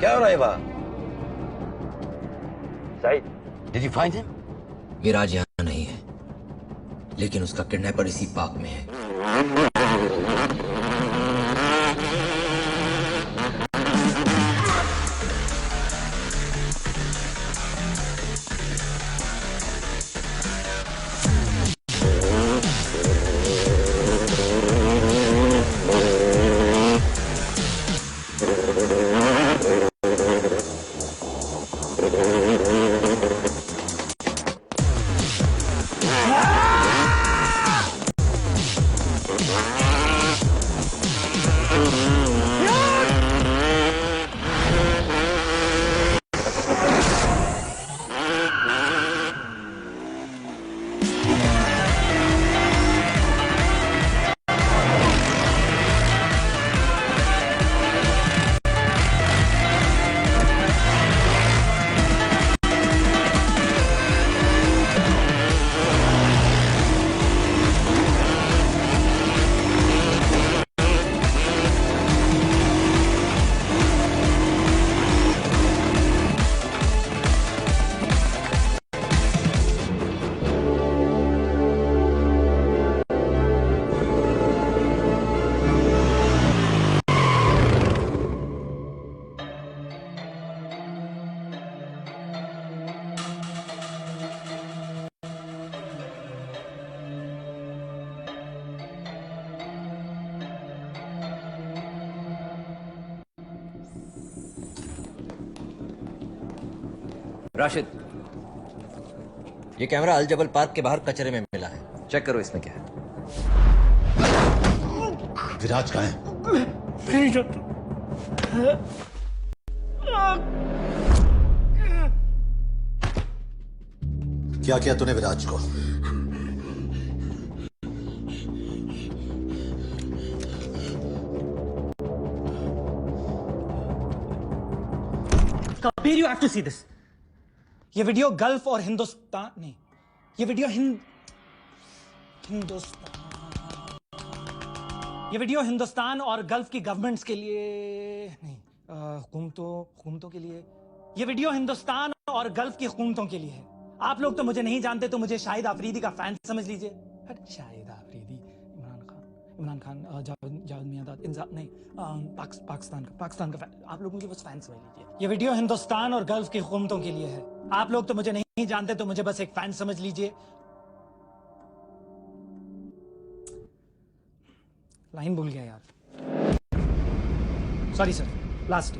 क्या हो रहा है वहाँ؟ Saeed, did you find him? विराज यहाँ नहीं है, लेकिन उसका किडनैपर इसी पार्क में है। राशिद, ये कैमरा अल जबल पार्क के बाहर कचरे में मिला है, चेक करो इसमें क्या है। विराज कहाँ है? क्या किया तूने विराज को? Kabir, you have to see this. ये वीडियो गल्फ और हिंदुस्तान नहीं, ये वीडियो हिंदुस्तान और गल्फ की गवर्नमेंट्स के लिए नहीं, हुकूमतों के लिए। ये वीडियो हिंदुस्तान और गल्फ की हुकूमतों के लिए है। आप लोग तो मुझे नहीं जानते, तो मुझे शाहिद आफरीदी का फैन समझ लीजिए। शाहिद आफरीदी, इमरान खान, जावेद मियां, नहीं, पाकिस्तान का फैन। आप लोग मुझे बस फैन समझ लीजिए। ये वीडियो हिंदुस्तान और गल्फ की हुकूमतों के लिए है। आप लोग तो मुझे नहीं जानते, तो मुझे बस एक फैन समझ लीजिए। लाइन भूल गया यार, सॉरी सर। लास्ट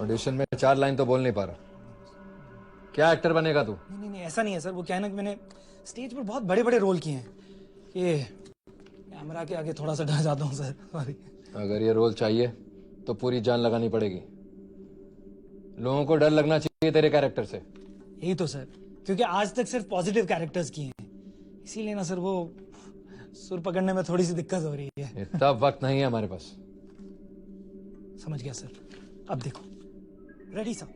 ऑडिशन में 4 लाइन तो बोल नहीं पा रहा। क्या एक्टर बनेगा तू? नहीं, ऐसा नहीं है सर। वो क्या है ना कि मैंने स्टेज पर बहुत बड़े बड़े रोल किए हैं, ये कैमरा के आगे थोड़ा सा डर जाता हूँ सर, सॉरी। अगर ये रोल चाहिए तो पूरी जान लगानी पड़ेगी। लोगों को डर लगना चाहिए तेरे कैरेक्टर से। यही तो सर, क्योंकि आज तक सिर्फ पॉजिटिव कैरेक्टर्स किए हैं, इसीलिए ना सर वो सुर पकड़ने में थोड़ी सी दिक्कत हो रही है। इतना वक्त नहीं है हमारे पास। समझ गया सर। अब देखो, रेडी सर।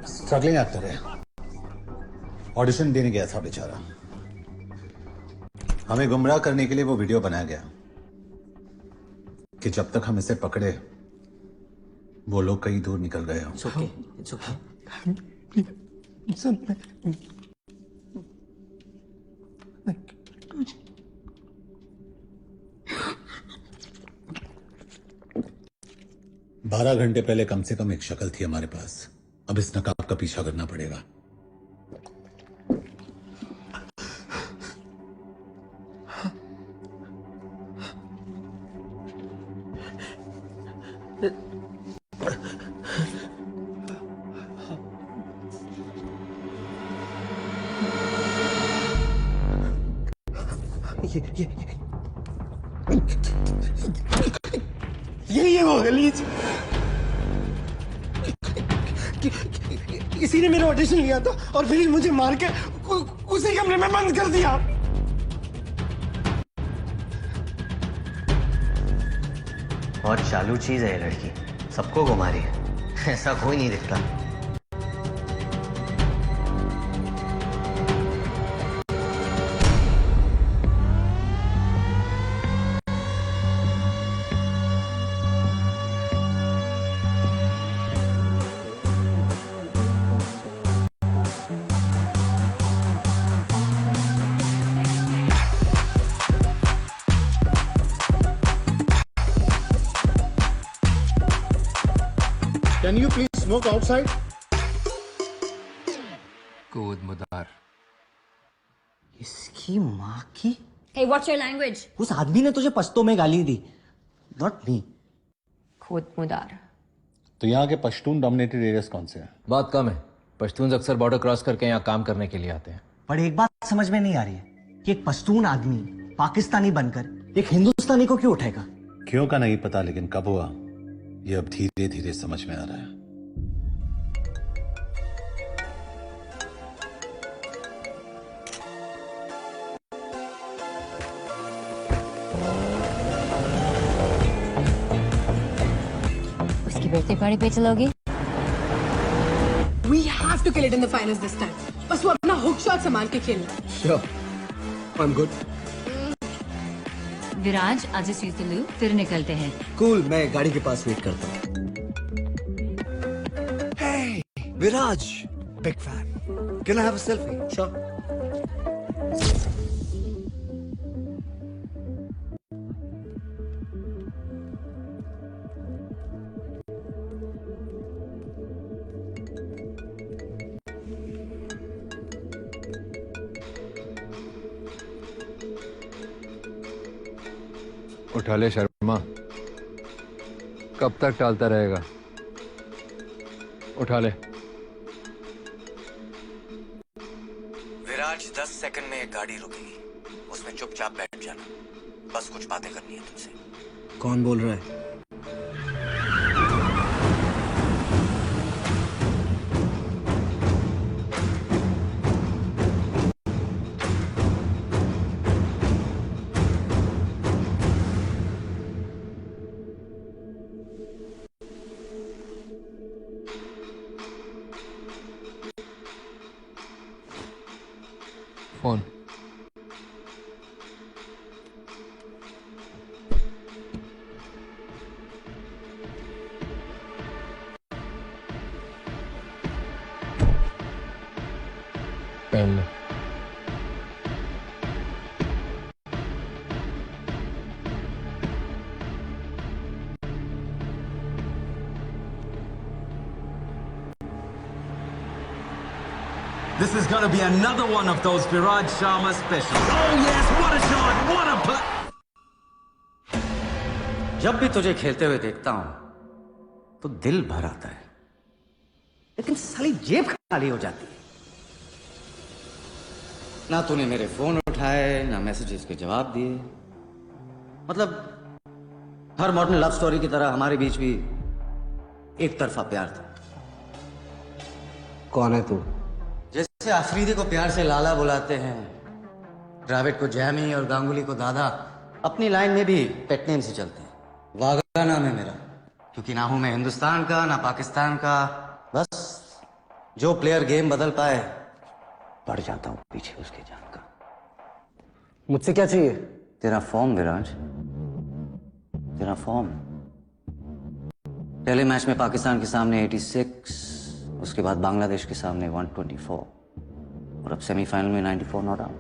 स्ट्रगलिंग एक्टर है, ऑडिशन देने गया था बेचारा। हमें गुमराह करने के लिए वो वीडियो बनाया गया कि जब तक हम इसे पकड़े वो लोग कहीं दूर निकल गए हों। It's okay. It's okay. 12 घंटे पहले कम से कम एक शक्ल थी हमारे पास, अब इस नकाब का पीछा करना पड़ेगा। ये वो गलीज किसी ने मेरा ऑडिशन लिया था और फिर मुझे मार के उसी कमरे में बंद कर दिया। बहुत चालू चीज है ये लड़की, सबको घुमा रही है, ऐसा कोई नहीं दिखता। Can you please smoke outside? कूद मुदार। इसकी माँ की। Hey, what's your language? उस आदमी ने तुझे पश्तो में गाली दी, not me. खुद मुदार। तो यहाँ के पश्तून डोमिनेटेड एरियाज कौन से हैं? बात कम है, पश्तून अक्सर बॉर्डर क्रॉस करके यहाँ काम करने के लिए आते हैं। पर एक बात समझ में नहीं आ रही है कि एक पश्तून आदमी पाकिस्तानी बनकर एक हिंदुस्तानी को क्यों उठाएगा? क्यों का नहीं पता, लेकिन कब हुआ ये अब धीरे धीरे समझ में आ रहा है। उसकी बर्थडे पार्टी पे चलोगे? We have to kill it in the finals this time. बस वो अपना हुक शॉट संभाल के खेलना। Sure, I'm good. विराज, आज जस्ट यूज द लूप, फिर निकलते हैं। Cool, मैं गाड़ी के पास वेट करता हूँ। Hey, Viraj, big fan. Can I have a selfie? Sure. उठा ले शर्मा, कब तक टालता रहेगा? उठा ले। विराज, 10 सेकंड में एक गाड़ी रुकेगी, उसमें चुपचाप बैठ जाना, बस कुछ बातें करनी है तुमसे। कौन बोल रहा है? फोन। पहन ले। This is gonna be another one of those Viraj Sharma specials. Oh yes, what a shot, what a play! जब भी तुझे खेलते हुए देखता हूं तो दिल भर आता है, लेकिन साली जेब खाली हो जाती है। ना तूने मेरे फोन उठाए, ना मैसेजेस के जवाब दिए। मतलब हर मॉडर्न लव स्टोरी की तरह हमारे बीच भी एक तरफा प्यार था। कौन है तू? जैसे अफरीदी को प्यार से लाला बुलाते हैं, द्रविड़ को जैमी और गांगुली को दादा, अपनी लाइन में भी पेट नेम से चलते हैं। वागा नाम है मेरा, क्योंकि ना हूं मैं हिंदुस्तान का ना पाकिस्तान का। बस जो प्लेयर गेम बदल पाए, बढ़ जाता हूं पीछे उसके जान का। मुझसे क्या चाहिए? तेरा फॉर्म विराज, तेरा फॉर्म। पहले मैच में पाकिस्तान के सामने 86, उसके बाद बांग्लादेश के सामने 124 और अब सेमीफाइनल में 94 नॉट आउट।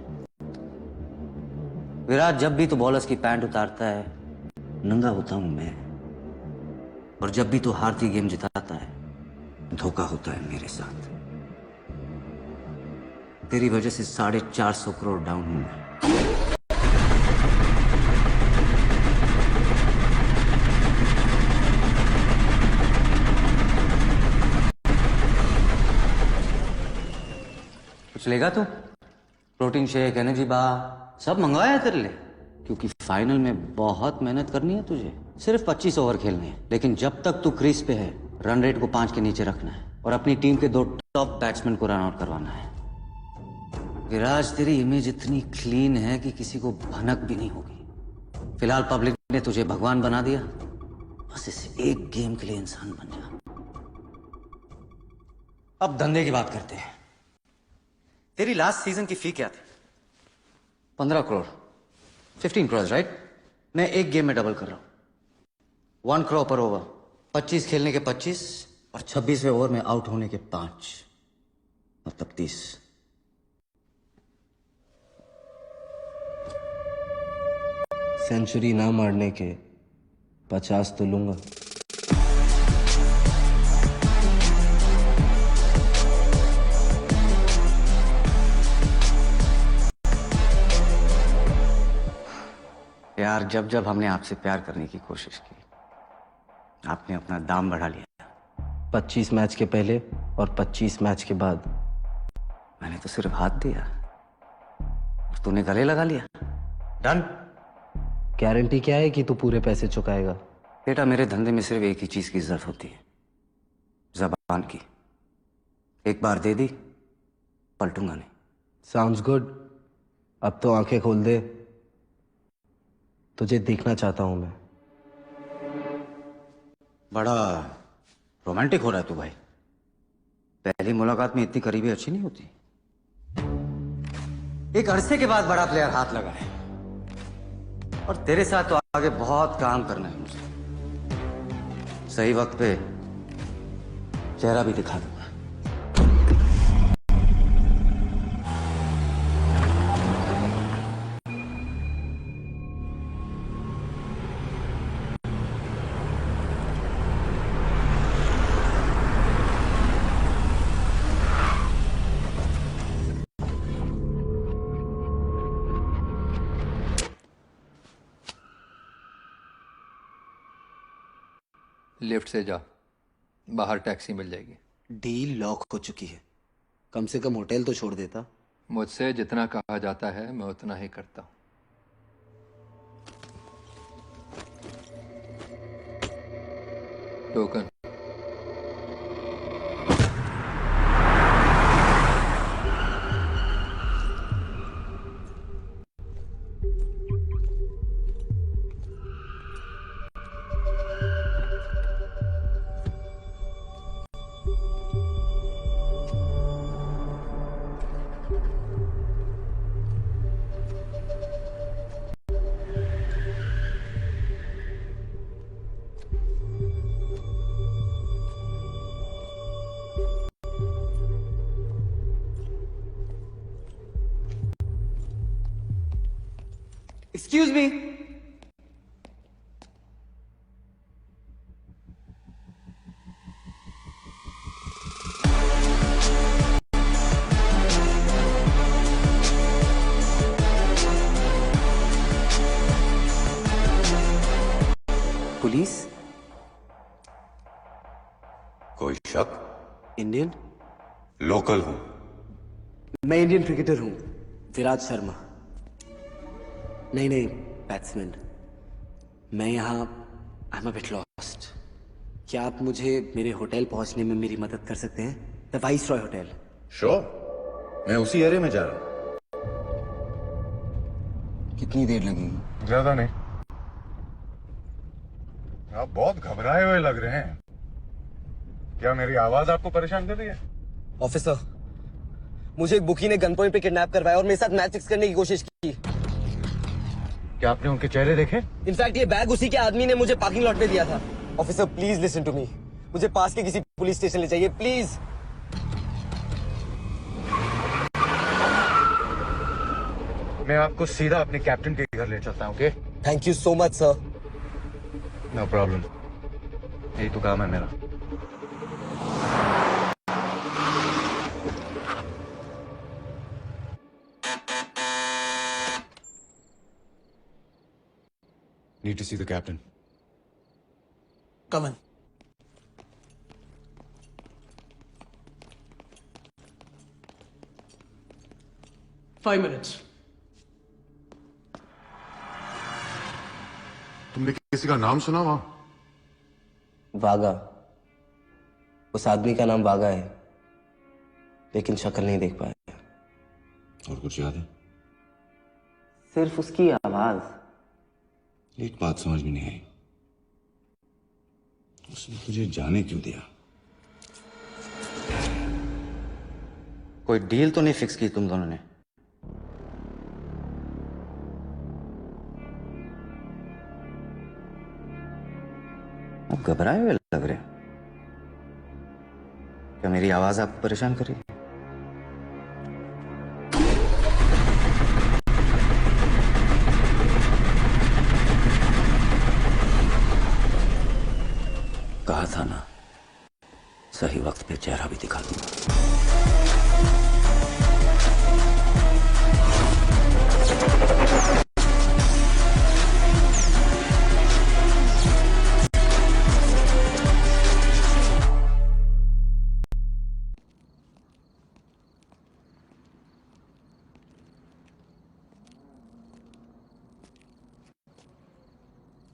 विराट, जब भी तू बॉलर्स की पैंट उतारता है, नंगा होता हूं मैं, और जब भी तू हारती गेम जिताता है, धोखा होता है मेरे साथ। तेरी वजह से 450 करोड़ डाउन हूं मैं। कुछ लेगा तू? प्रोटीन शेक, एनर्जी बार सब मंगवाया है तेरे लिए, क्योंकि फाइनल में बहुत मेहनत करनी है तुझे। सिर्फ 25 ओवर खेलने हैं, लेकिन जब तक तू क्रीज पे है रन रेट को 5 के नीचे रखना है और अपनी टीम के 2 टॉप बैट्समैन को रन आउट करवाना है। विराज, तेरी इमेज इतनी क्लीन है कि किसी को भनक भी नहीं होगी। फिलहाल पब्लिक ने तुझे भगवान बना दिया, बस इस एक गेम के लिए इंसान बन जा। अब धंधे की बात करते हैं। तेरी लास्ट सीजन की फी क्या थी? 15 करोड़, 15 करोड़, राइट? मैं एक गेम में डबल कर रहा हूं, 1 करोड़ पर ओवर। 25 खेलने के 25 और 26वें ओवर में आउट होने के 5, मतलब 30। सेंचुरी ना मारने के 50 तो लूंगा। यार, जब जब हमने आपसे प्यार करने की कोशिश की, आपने अपना दाम बढ़ा लिया। 25 मैच के पहले और 25 मैच के बाद। मैंने तो सिर्फ हाथ दिया और तूने गले लगा लिया। डन। गारंटी क्या है कि तू पूरे पैसे चुकाएगा? बेटा, मेरे धंधे में सिर्फ एक ही चीज की जरूरत होती है, जबान की। एक बार दे दी, पलटूंगा नहीं। Sounds good. अब तो आंखें खोल दे, तुझे देखना चाहता हूं मैं। बड़ा रोमांटिक हो रहा है तू भाई। पहली मुलाकात में इतनी करीबी अच्छी नहीं होती। एक अरसे के बाद बड़ा प्लेयर हाथ लगा है, और तेरे साथ तो आगे बहुत काम करना है मुझे। सही वक्त पे चेहरा भी दिखा दूंगा। लिफ्ट से जा, बाहर टैक्सी मिल जाएगी। डील लॉक हो चुकी है, कम से कम होटल तो छोड़ देता। मुझसे जितना कहा जाता है मैं उतना ही करता हूं। टोकन। Excuse me. पुलिस? कोई शक? इंडियन? लोकल हूं। मैं इंडियन क्रिकेटर हूं, विराज शर्मा। नहीं, बैट्समैन। मैं यहाँ I am a bit lost. क्या आप मुझे मेरे होटल पहुंचने में मेरी मदद कर सकते हैं? The viceroy hotel. श्योर, मैं उसी एरिया में जा रहा हूं। कितनी देर लगेगी? ज्यादा नहीं। आप बहुत घबराए हुए लग रहे हैं। क्या मेरी आवाज आपको परेशान कर रही है? ऑफिसर, मुझे एक बुकी ने गन पॉइंट पे किडनैप करवाया और मेरे साथ मैच फिक्स करने की कोशिश की। क्या आपने उनके चेहरे देखे? इनफैक्ट ये बैग उसी के आदमी ने मुझे पार्किंग लॉट में दिया था। Officer, please listen to me. मुझे पास के किसी पुलिस स्टेशन ले जाइए, प्लीज। मैं आपको सीधा अपने कैप्टन के घर ले चलता हूँ, okay? Thank you so much sir. No problem, यही तो काम है मेरा। Need to see the captain. Come in. Five minutes. तुमने किसी का नाम सुना वहां? वागा। उस आदमी का नाम वागा है, लेकिन शक्ल नहीं देख पाया। और कुछ याद है? सिर्फ उसकी आवाज। एक बात समझ में नहीं आई, उसने तुझे जाने क्यों दिया? कोई डील तो नहीं फिक्स की तुम दोनों ने? आप घबराए हुए लग रहे हो। क्या मेरी आवाज आपको परेशान कर रही है? कहा था ना, सही वक्त पे चेहरा भी दिखा दूंगा।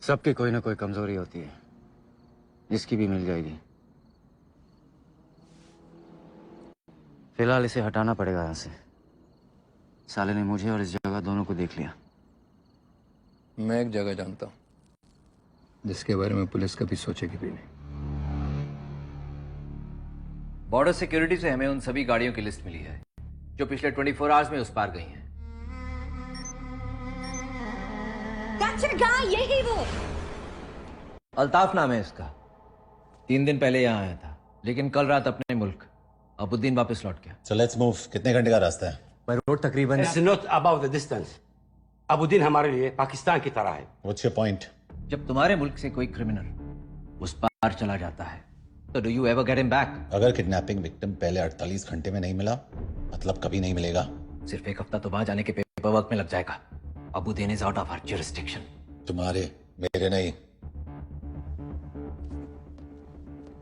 सबकी कोई ना कोई कमजोरी होती है, जिसकी भी मिल जाएगी। फिलहाल इसे हटाना पड़ेगा यहां से। साले ने मुझे और इस जगह दोनों को देख लिया। मैं एक जगह जानता हूं जिसके बारे में पुलिस कभी सोचेगी भी नहीं। बॉर्डर सिक्योरिटी से हमें उन सभी गाड़ियों की लिस्ट मिली है जो पिछले 24 आवर्स में उस पार गई हैं। यही वो अल्ताफ नाम है इसका। 3 दिन पहले यहां आया था, लेकिन कल रात अपने मुल्क अबुद्दीन वापस लौट गया। So let's move. कितने घंटे का रास्ता है? बाय रोड तकरीबन। It's not about the distance. अबुद्दीन हमारे लिए पाकिस्तान की तरह है। What's your point? जब तुम्हारे मुल्क से कोई क्रिमिनल उस पार चला जाता है तो do you ever get him back? अगर किडनैपिंग विक्टिम पहले 48 घंटे में नहीं मिला, मतलब कभी नहीं मिलेगा। सिर्फ एक हफ्ता तो वहां जाने के पेपर वर्क में लग जाएगा। Abuddin is out of our jurisdiction. तुम्हारे, मेरे नहीं।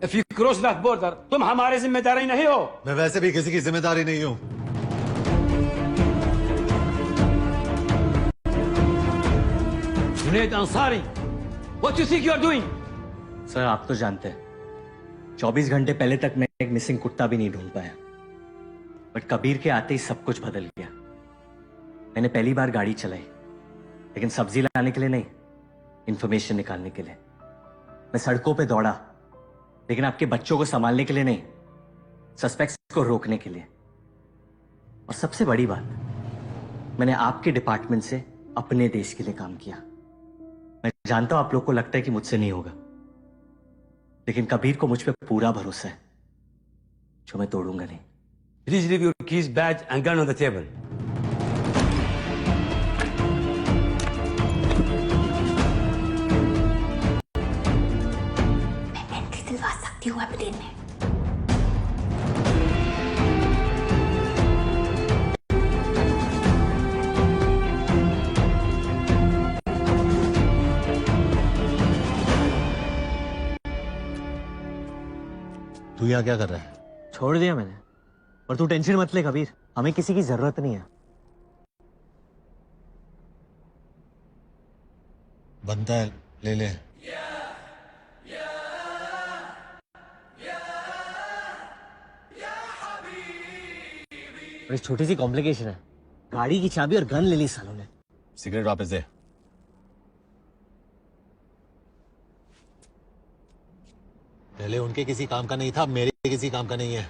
If you cross that border, तुम हमारे जिम्मेदारी नहीं हो। मैं वैसे भी किसी की जिम्मेदारी नहीं हूं। Junaid Ansari, what you think you are doing? Sir, आप तो जानते हैं 24 घंटे पहले तक मैं एक मिसिंग कुत्ता भी नहीं ढूंढ पाया, बट कबीर के आते ही सब कुछ बदल गया। मैंने पहली बार गाड़ी चलाई, लेकिन सब्जी लाने के लिए नहीं, इंफॉर्मेशन निकालने के लिए। मैं सड़कों पे दौड़ा, लेकिन आपके बच्चों को संभालने के लिए नहीं, सस्पेक्ट्स को रोकने के लिए। और सबसे बड़ी बात, मैंने आपके डिपार्टमेंट से अपने देश के लिए काम किया। मैं जानता हूं आप लोग को लगता है कि मुझसे नहीं होगा, लेकिन कबीर को मुझ पे पूरा भरोसा है, जो मैं तोड़ूंगा नहीं। Please leave your keys, badge and gun on the table. दिलवा सकती हूँ अबुद्दीन में। तू यहाँ क्या कर रहा है? छोड़ दिया मैंने, और तू टेंशन मत ले कबीर, हमें किसी की जरूरत नहीं है। बनता है, ले ले। और इस छोटी सी कॉम्प्लिकेशन है, गाड़ी की चाबी और गन ले ली सालों ने। सिगरेट वापस दे। पहले उनके किसी काम का नहीं था, मेरे किसी काम का नहीं है।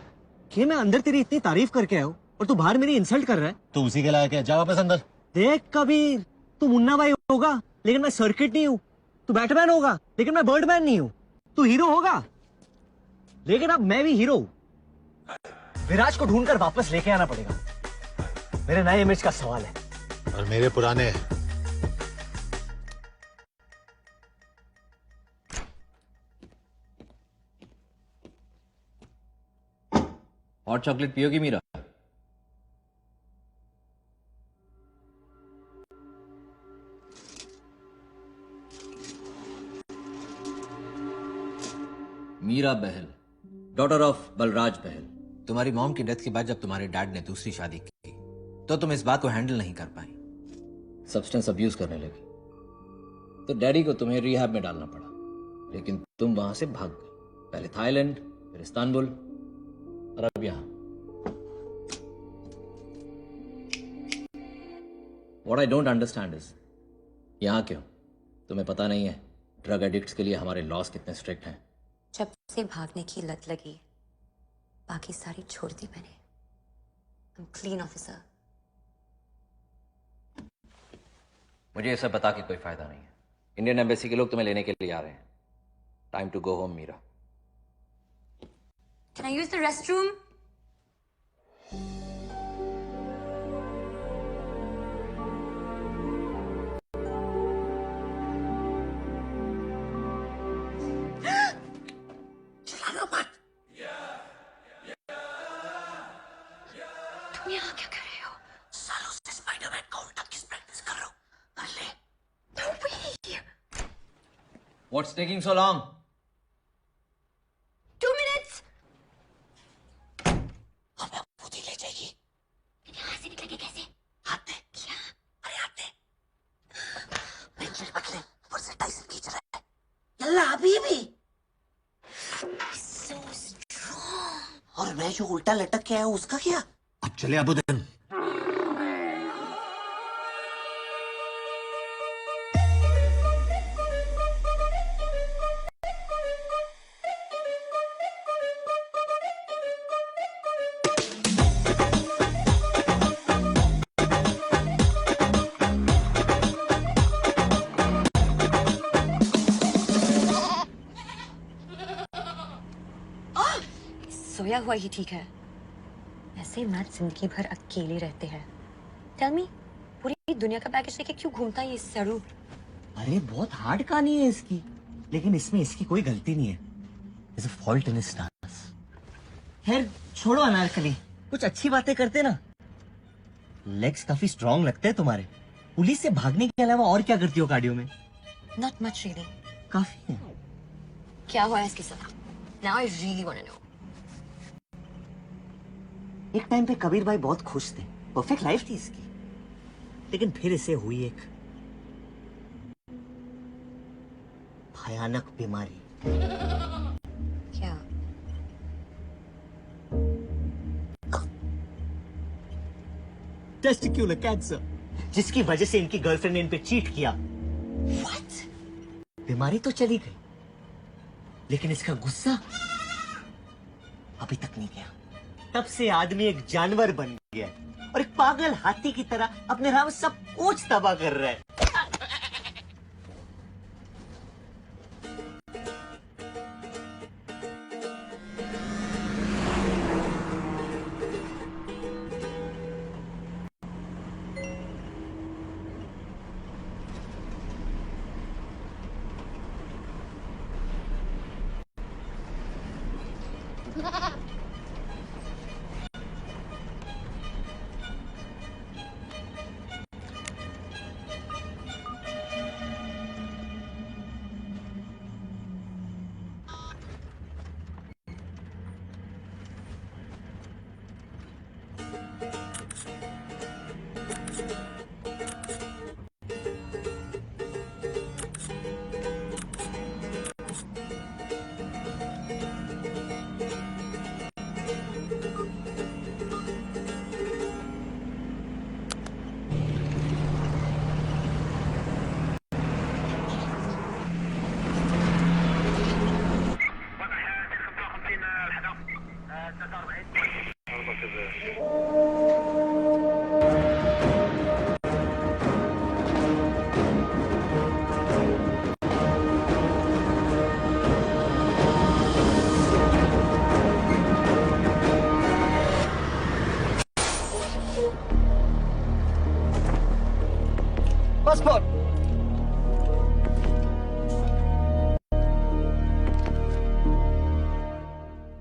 कि मैं अंदर तेरी इतनी तारीफ करके आया हूं और तू बाहर मेरी इंसल्ट कर रहा है। तू उसी के लायक है, जा वापस अंदर। देख कबीर, तू मुन्ना भाई होगा लेकिन मैं सर्किट नहीं हूं। तू बैटमैन होगा लेकिन मैं बर्डमैन नहीं हूं। तू हीरो होगा लेकिन अब मैं भी हीरो हूं। विराज को ढूंढकर वापस लेके आना पड़ेगा। मेरे नए इमेज का सवाल है और मेरे पुराने। हॉट चॉकलेट पियोगी मीरा? Meera Bahl, daughter of Balraj Bahl. तुम्हारी मॉम की डेथ के बाद जब तुम्हारे डैड ने दूसरी शादी की तो तुम इस बात को हैंडल नहीं कर पाई, सब्सटेंस अब्यूज करने लगी। तो डैडी को तुम्हें रिहैब में डालना पड़ा, लेकिन तुम वहां से भाग गई। पहले थाईलैंड, फिर इस्तांबुल और अब यहां। What I don't understand is, यहां क्यों? तुम्हें पता नहीं है ड्रग एडिक्ट्स के लिए हमारे लॉस कितने स्ट्रिक्ट हैं। जब से भागने की लत लगी, बाकी सारी छोड़ दी मैंने। I'm clean officer. मुझे ये सब बता के कोई फायदा नहीं है। इंडियन एम्बेसी के लोग तुम्हें लेने के लिए आ रहे हैं। Time to go home, Meera. Can I use the restroom? चिल्लाना मत। तुम यहाँ क्या कर रहे हो? सालों से स्पाइडरमैन को उल्टा किस प्रैक्टिस कर रहा हूँ। कर ले। What's taking so long? 2 minutes. हमें खुद ही ले जाएगी। यहाँ से निकलेंगे कैसे? हाथ दे। क्या? अरे हाथ दे। पेंसिल पकड़ ले। ऊपर से टाइसन खींच रहा है। यल्ला अभी भी। So strong. और मैं जो उल्टा लटक के आया हूँ उसका क्या? अब चले अबुदन। सोया हुआ ही ठीक है। ऐसे मैच जिंदगी भर अकेले रहते हैं। Tell me, पूरी दुनिया का पैकेज लेके क्यों घूमता है ये सरू? अरे बहुत हार्ड कहानी है इसकी, लेकिन इसमें इसकी कोई गलती नहीं है। There's a fault in his stars. खैर छोड़ो अनारकली, कुछ अच्छी बातें करते ना। लेग्स काफी स्ट्रॉन्ग लगते हैं तुम्हारे। पुलिस से भागने के अलावा और क्या करती हो कार्डियो में? Not much really. काफी है। क्या हुआ है इसके साथ? Now I really want to know. एक टाइम पे कबीर भाई बहुत खुश थे, परफेक्ट लाइफ थी इसकी, लेकिन फिर इसे हुई एक भयानक बीमारी। क्या? टेस्टिक्युलर कैंसर, जिसकी वजह से इनकी गर्लफ्रेंड ने इन पे चीट किया। What? बीमारी तो चली गई, लेकिन इसका गुस्सा अभी तक नहीं गया। तब से आदमी एक जानवर बन गया और एक पागल हाथी की तरह अपने राह में सब कुछ तबाह कर रहा है। Passport.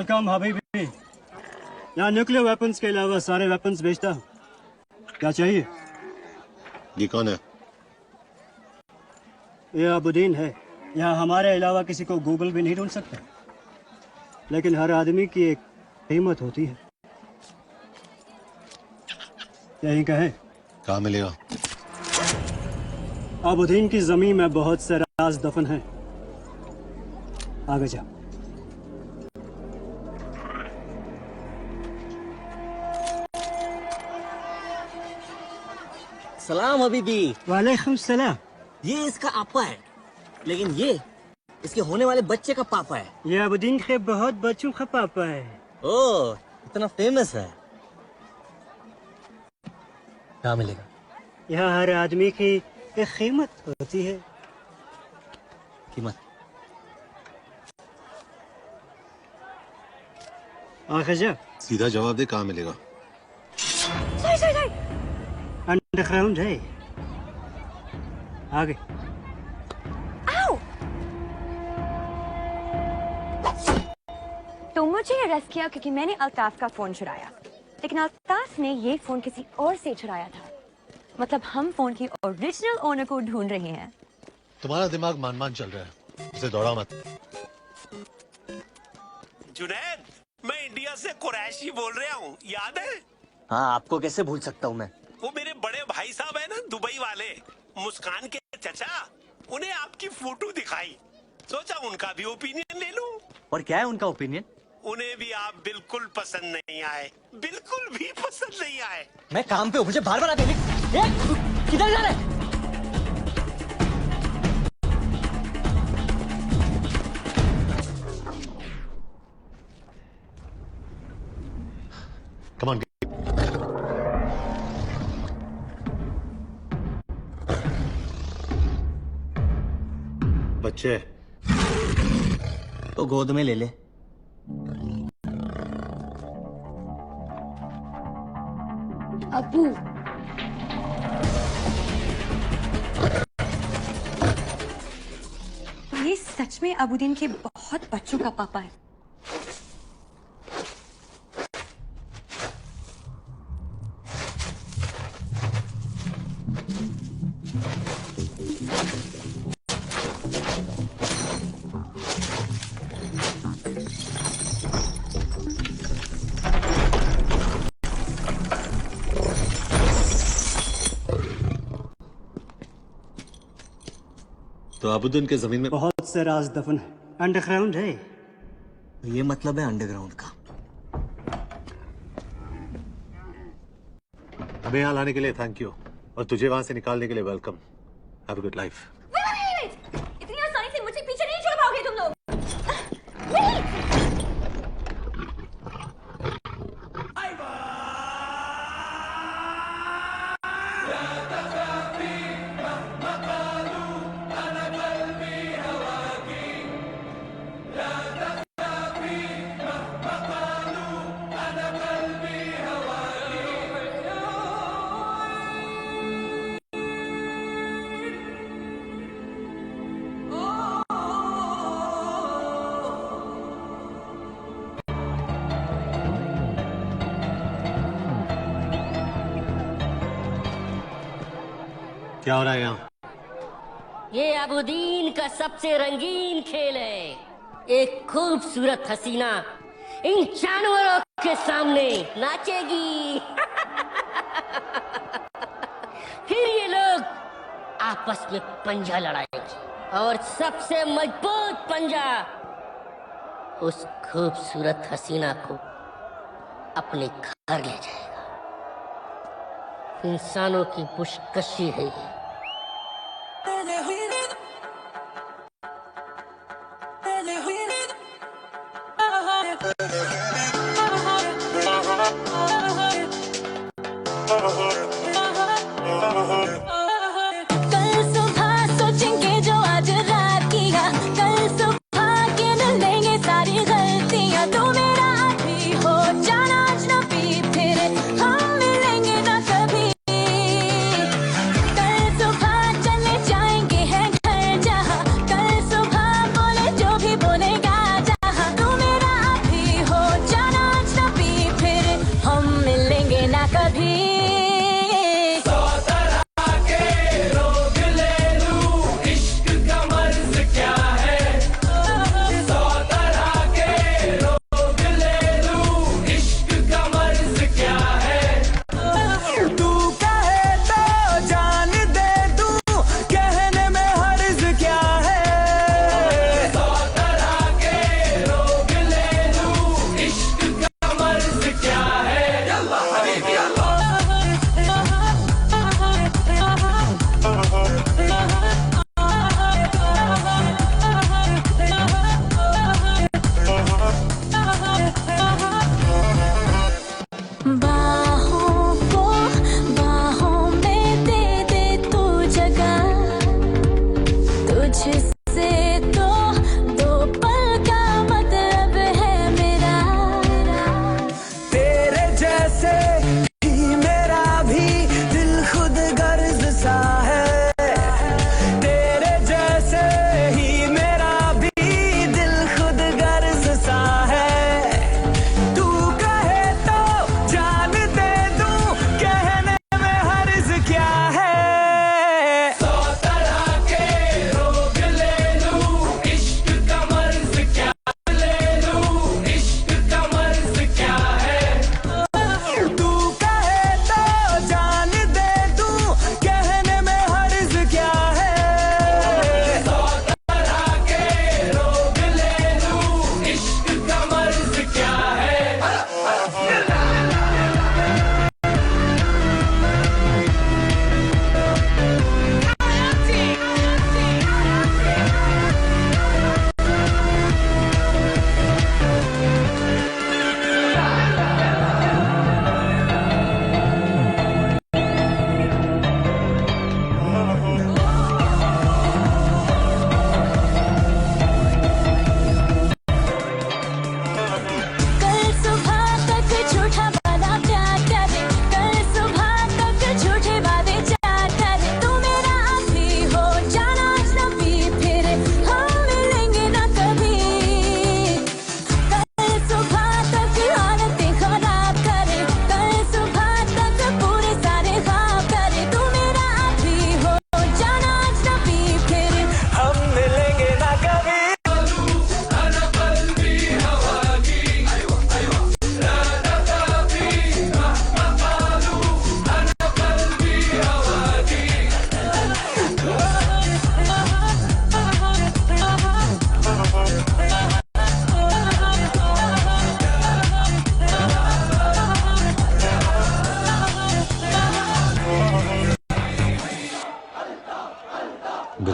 वेलकम हबीबी। यहाँ न्यूक्लियर वेपन्स के अलावा सारे वेपन्स बेचता हूँ। क्या चाहिए? ये कौन है? ये अबुद्दीन है। यहाँ हमारे अलावा किसी को गूगल भी नहीं ढूंढ सकता, लेकिन हर आदमी की एक कीमत होती है। यही का है। कहाँ मिलेगा? अबुद्दीन की जमीन में बहुत से राज दफन हैं। आगे जा। सलाम हबीबी। वालेकुम सलाम। ये इसका आपा है, लेकिन ये इसके होने वाले बच्चे का पापा है। ये अबुद्दीन के बहुत बच्चों का पापा है। ओह, इतना फेमस है। क्या मिलेगा? यहाँ हर आदमी की एक कीमत होती है। कीमत? आगे जा। सीधा जवाब दे, कहाँ मिलेगा? अंडरग्राउंड है। आगे। तो मुझे अरेस्ट किया क्योंकि मैंने अल्ताफ का फोन चुराया, लेकिन अल्ताफ ने ये फोन किसी और से चुराया था। मतलब हम फोन की ओरिजिनल ओनर को ढूंढ रहे हैं। तुम्हारा दिमाग मान चल रहा है, उसे दौड़ा मत। जुनैद, मैं इंडिया से कुरैशी बोल रहा हूँ, याद है? हाँ, आपको कैसे भूल सकता हूँ मैं। वो मेरे बड़े भाई साहब है ना, दुबई वाले, मुस्कान के चचा, उन्हें आपकी फोटो दिखाई, सोचा उनका भी ओपिनियन ले लूं। और क्या है उनका ओपिनियन? उन्हें भी आप बिल्कुल पसंद नहीं आए, बिल्कुल भी पसंद नहीं आए। मैं काम पे हूँ, मुझे बार बार आते किधर जा रहे? Come on. बच्चे तो गोद में ले ले। अबू, ये सच में अबुद्दीन के बहुत बच्चों का पापा है। तो अबुद्दीन के जमीन में बहुत से राज दफन है। अंडरग्राउंड है। ये मतलब है अंडरग्राउंड का। हमें यहाँ लाने के लिए थैंक यू, और तुझे वहां से निकालने के लिए welcome. Have a good life. इतनी आसानी से मुझे पीछे नहीं छोड़ पाओगे तुम लोग। क्या हो रहा है यहाँ? ये अबुद्दीन का सबसे रंगीन खेल है। एक खूबसूरत हसीना इन जानवरों के सामने नाचेगी। फिर ये लोग आपस में पंजा लड़ाएंगे, और सबसे मजबूत पंजा उस खूबसूरत हसीना को अपने घर ले जाएगा। इंसानों की पुशकशी है ये। कल सुबह सोचेंगे जो आज रात किया, कल सुबह गिन लेंगे सारी गलतियां। तो मेरा आदमी हो जाना अजनबी, फिर हम मिलेंगे ना कभी। कल सुबह चले जाएंगे हैं घर जहाँ, कल सुबह बोले जो भी बोलेगा जहाँ। तू मेरा आदमी हो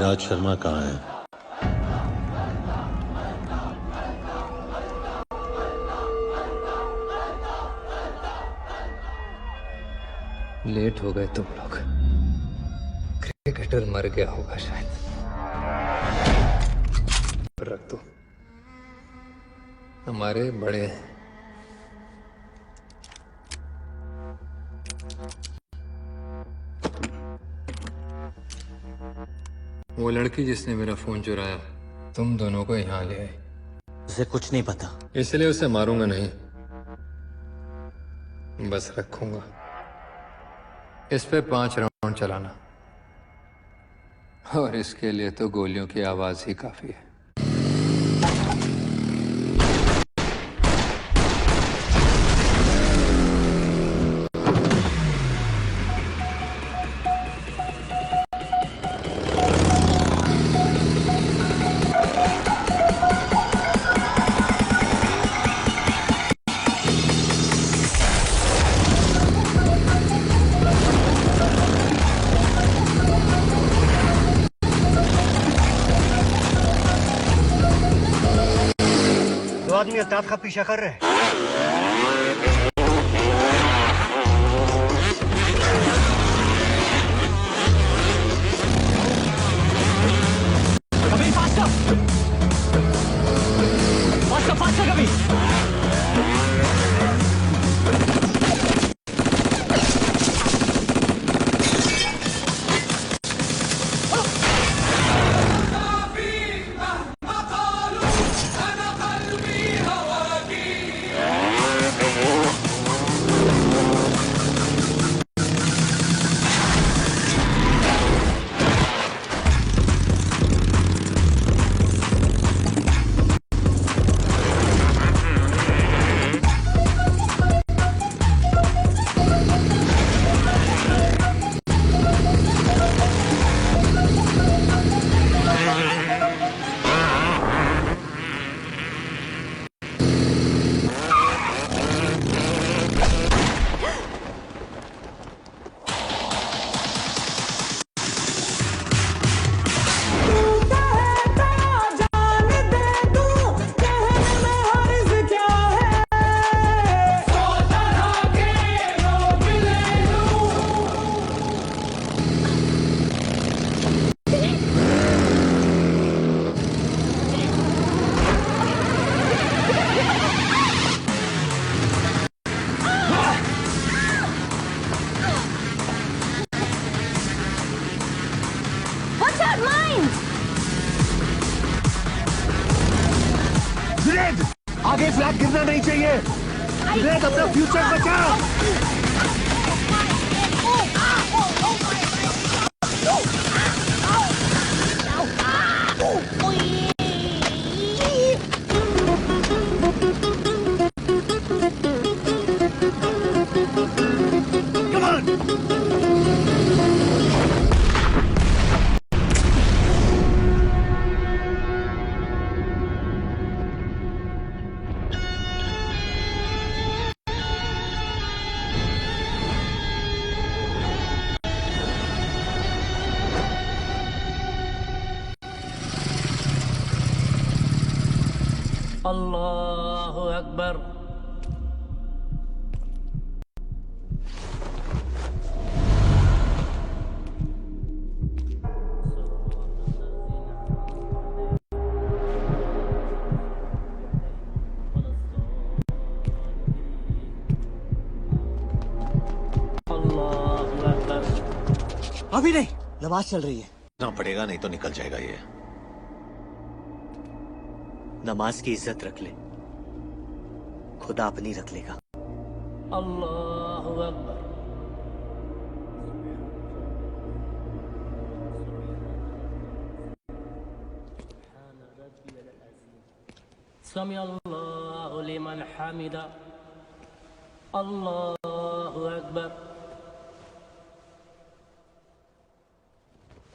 विराज शर्मा कहाँ है? लेट हो गए तुम लोग। क्रिकेटर मर गया होगा शायद। रख दो, हमारे बड़े हैं। वो लड़की जिसने मेरा फोन चुराया तुम दोनों को यहाँ ले आई। उसे कुछ नहीं पता। इसलिए उसे मारूंगा नहीं, बस रखूंगा। इस पे 5 राउंड चलाना, और इसके लिए तो गोलियों की आवाज ही काफी है। आदमी अल्ताफ का पीछा कर रहे हैं। कभी फास्टर फास्टर फास्टर कभी। आगे फ्लैग गिरना नहीं चाहिए। ग्रेट, अपना फ्यूचर बचाओ। अल्लाहु अकबर। अभी नहीं, नमाज चल रही है। ना पड़ेगा, नहीं तो निकल जाएगा ये। नमाज की इज्जत रख ले, खुदा अपनी रख लेगा। अल्लाहु अकबर। समी अल्लाहु लिमन हमिदा। अल्लाहु अकबर।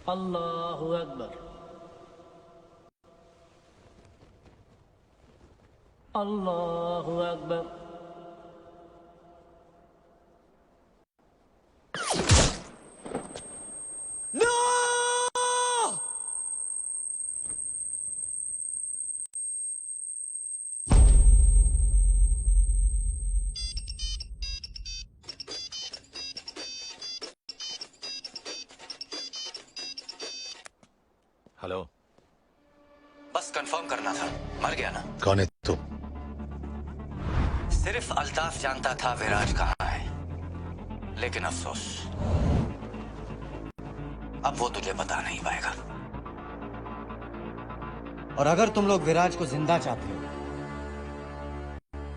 अल्लाहु अकबर। अल्लाहु अकबर। नो! हेलो। बस कंफर्म करना था, मर गया ना? कौन है तू? सिर्फ अल्ताफ जानता था विराज कहाँ है, लेकिन अफसोस अब वो तुझे बता नहीं पाएगा। और अगर तुम लोग विराज को जिंदा चाहते हो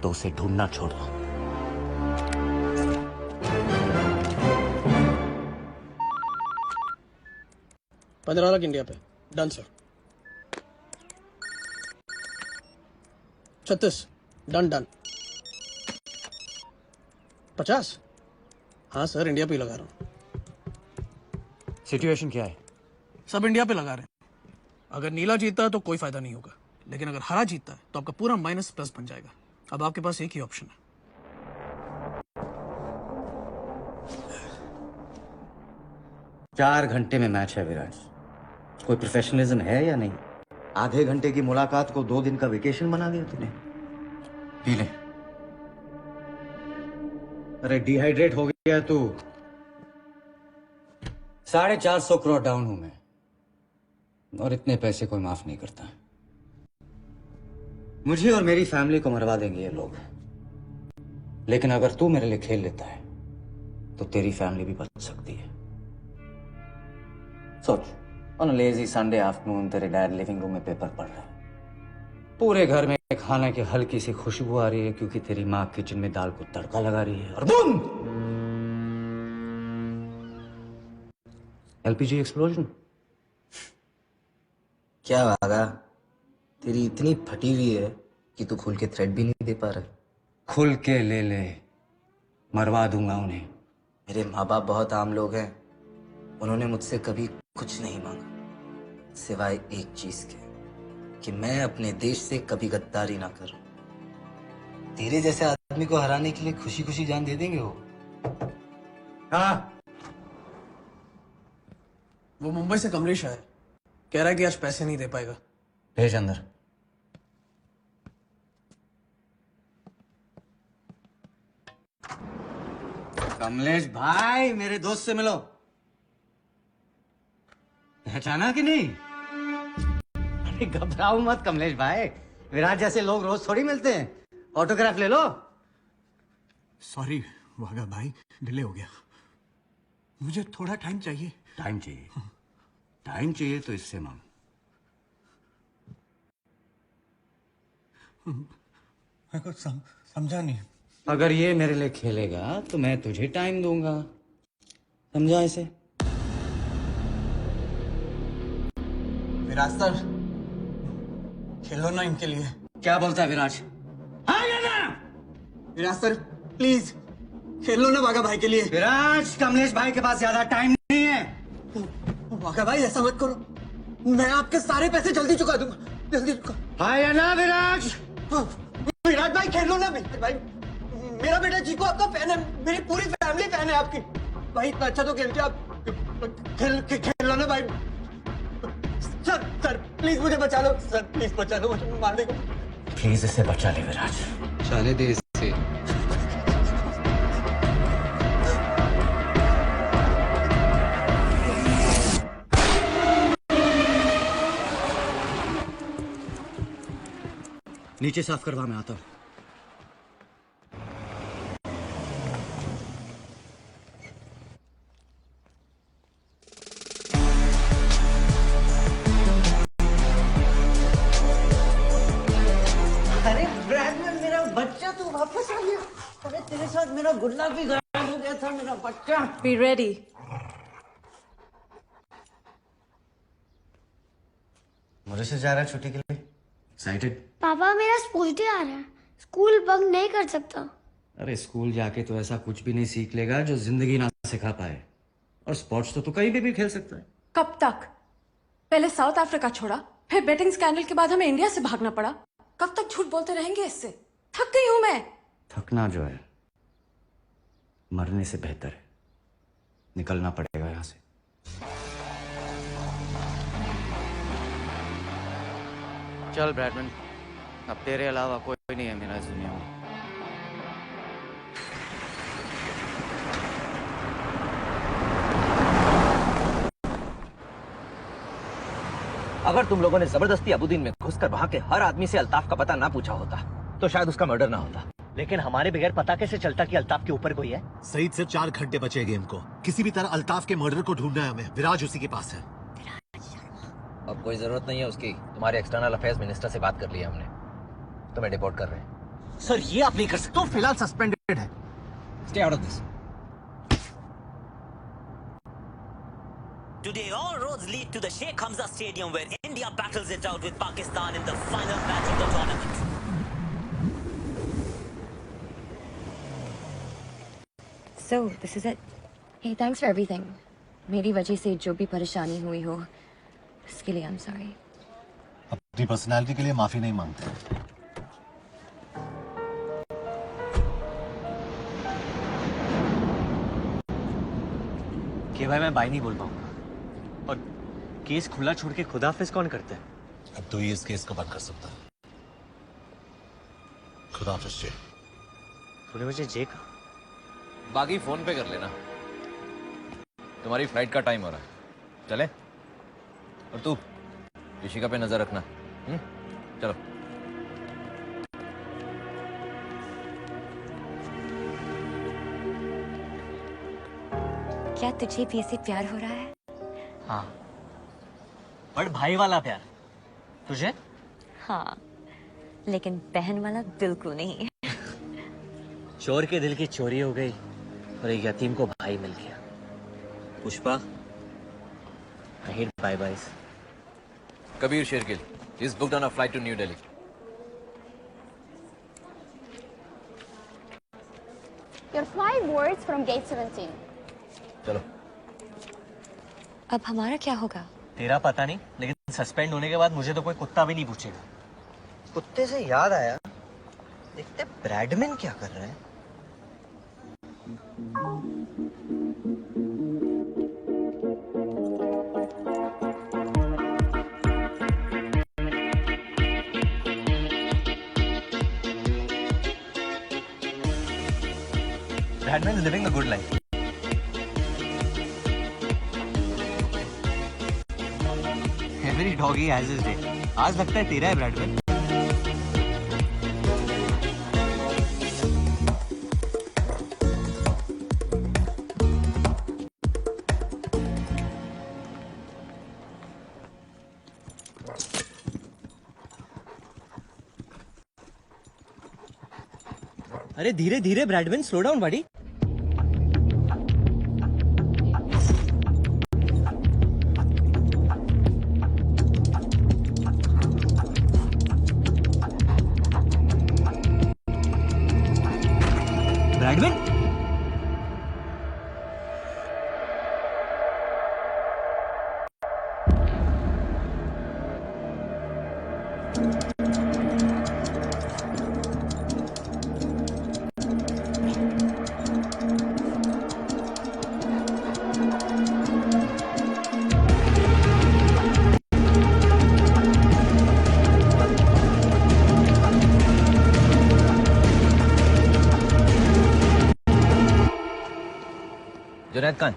तो उसे ढूंढना छोड़ दो। $15 लाख इंडिया पे। Done sir. 36 done done. 50? हाँ सर, इंडिया पे ही लगा रहा हूँ। सिचुएशन क्या है? सब इंडिया पे लगा रहे हैं। अगर नीला जीतता है तो कोई फायदा नहीं होगा, लेकिन अगर हरा जीतता है तो आपका पूरा माइनस प्लस बन जाएगा। अब आपके पास एक ही ऑप्शन है। चार घंटे में मैच है विराज, कोई प्रोफेशनलिज्म है या नहीं? आधे घंटे की मुलाकात को 2 दिन का वेकेशन बना दिया तूने। पी ले। अरे डिहाइड्रेट हो गया तू। 450 करोड़ डाउन हूं मैं, और इतने पैसे कोई माफ नहीं करता। मुझे और मेरी फैमिली को मरवा देंगे ये लोग, लेकिन अगर तू मेरे लिए खेल लेता है तो तेरी फैमिली भी बच सकती है। सोच, on a lazy Sunday afternoon तेरे डैड लिविंग रूम में पेपर पढ़ रहे हैं, पूरे घर में खाने की हल्की सी खुशबू आ रही है क्योंकि तेरी माँ किचन में दाल को तड़का लगा रही है, और बूम, एलपीजी एक्सप्लोजन। क्या भागा, तेरी इतनी फटी हुई है कि तू खुल के थ्रेड भी नहीं दे पा रहा। खुल के ले ले, मरवा दूंगा उन्हें। मेरे माँ बाप बहुत आम लोग हैं, उन्होंने मुझसे कभी कुछ नहीं मांगा सिवाय एक चीज के, कि मैं अपने देश से कभी गद्दारी ना करूं। तेरे जैसे आदमी को हराने के लिए खुशी खुशी जान दे देंगे वो। हाँ, वो मुंबई से कमलेश आया, कह रहा है कि आज पैसे नहीं दे पाएगा। भेज अंदर। कमलेश भाई, मेरे दोस्त से मिलो। पहचाना कि नहीं? अरे घबराओ मत कमलेश भाई, विराज जैसे लोग रोज थोड़ी मिलते हैं। ऑटोग्राफ ले लो। सॉरी वागा भाई, डिले हो गया, मुझे थोड़ा टाइम चाहिए। टाइम चाहिए? टाइम चाहिए तो इससे मांग। मैं कुछ समझा नहीं। अगर ये मेरे लिए खेलेगा तो मैं तुझे टाइम दूंगा, समझा इसे? विराज सर, खेलो ना इनके लिए। क्या बोलता है विराज? विराज सर प्लीज खेलो ना वागा भाई के लिए। विराज, कमलेश भाई के पास ज्यादा टाइम नहीं है। वागा भाई ऐसा मत करो, मैं आपके सारे पैसे जल्दी चुका दूंगा, जल्दी चुका। भाई है ना विराज? विराज भाई खेलो ना भाई, मेरा बेटा जीको आपका फैन है, मेरी पूरी फैमिली फैन है आपकी। भाई इतना अच्छा तो खेलते आप, खेलो ना भाई। सर प्लीज मुझे बचा लो, सर प्लीज बचा लो, मुझे मार देगा। प्लीज इसे बचा ले विराज। जाने दे इसे। नीचे साफ करवा, मैं आता हूं। अरे ब्रैडमैन, मेरा बच्चा तू वापस आ गया। अरे तेरे साथ मेरा गुल्ला भी गायब हो गया था, मेरा बच्चा। Be ready. मुझे से जा रहा है छुट्टी के लिए? एक्साइटेड? पापा मेरा स्पोर्ट्स डे आ रहा है, स्कूल बंक नहीं कर सकता। अरे स्कूल जाके तो ऐसा कुछ भी नहीं सीख लेगा जो जिंदगी ना सिखा पाए। और स्पोर्ट्स तो तू कहीं भी खेल सकता है। कब तक? पहले साउथ अफ्रीका छोड़ा, फिर बेटिंग स्कैंडल के बाद हमें इंडिया से भागना पड़ा। कब तक झूठ बोलते रहेंगे? इससे थक गई हूं मैं। थकना जो है मरने से बेहतर है। निकलना पड़ेगा यहां से। चल ब्रैडमैन, अब तेरे अलावा कोई नहीं है मेरा इस दुनिया में। अगर तुम लोगों ने जबरदस्ती अबुद्दीन में घुसकर वहां के हर आदमी से अल्ताफ का पता ना पूछा होता तो शायद उसका मर्डर ना होता। लेकिन हमारे बगैर पता कैसे चलता कि अल्ताफ के ऊपर कोई है? सईद सिर्फ 4 घंटे बचे गेम को। किसी भी तरह अल्ताफ के मर्डर को ढूंढना है हमें। विराज उसी के पास है। अब कोई जरूरत नहीं है उसकी। तुम्हारे एक्सटर्नल अफेयर्स मिनिस्टर से बात कर ली है हमने, तुम्हें डिपोर्ट कर रहे हैं। सर ये आप नहीं कर सकते। तो फिलहाल सस्पेंडेड है। Stay out of this. Today, all roads lead to the Sheikh Hamza Stadium where India battles it out with Pakistan in the final match of the tournament. So, this is it. Hey, thanks for everything. मेरी वजह से जो भी परेशानी हुई हो, उसके लिए I'm sorry. अपनी पर्सनालिटी के लिए माफी नहीं मांगते। कि भाई मैं बाई नहीं बोल पाऊंगा। और केस खुला छोड़ के खुदाफिज कौन करता है? अब तो ये इस केस को बंद कर सकता है। खुदाफिज जे। तूने मुझे जे कहा? बाकी फोन पे कर लेना। तुम्हारी फ्लाइट का टाइम हो रहा है, चले? और तू ऋषिका पे नजर रखना। चलो। क्या तुझे भी ऐसे प्यार हो रहा है? हाँ, बड़ भाई वाला प्यार। तुझे? हाँ, लेकिन बहन वाला बिल्कुल नहीं। चोर के दिल की चोरी हो गई और एक यतीम को भाई मिल गया। Pushpa, I hate bye-byes. Kabir Shergill is booked on a flight to New Delhi. Your flight boards from gate 17. चलो। अब हमारा क्या होगा? तेरा पता नहीं, लेकिन सस्पेंड होने के बाद मुझे तो कोई कुत्ता भी नहीं पूछेगा। कुत्ते से याद आया, देखते ब्रैडमैन क्या कर रहा है। Bradman is living a good life. Every doggy has his day. आज लगता है तेरा है ब्रैडमैन। अरे धीरे धीरे ब्रैडमैन, स्लो डाउन बड़ी। Bradman, Junaid Khan.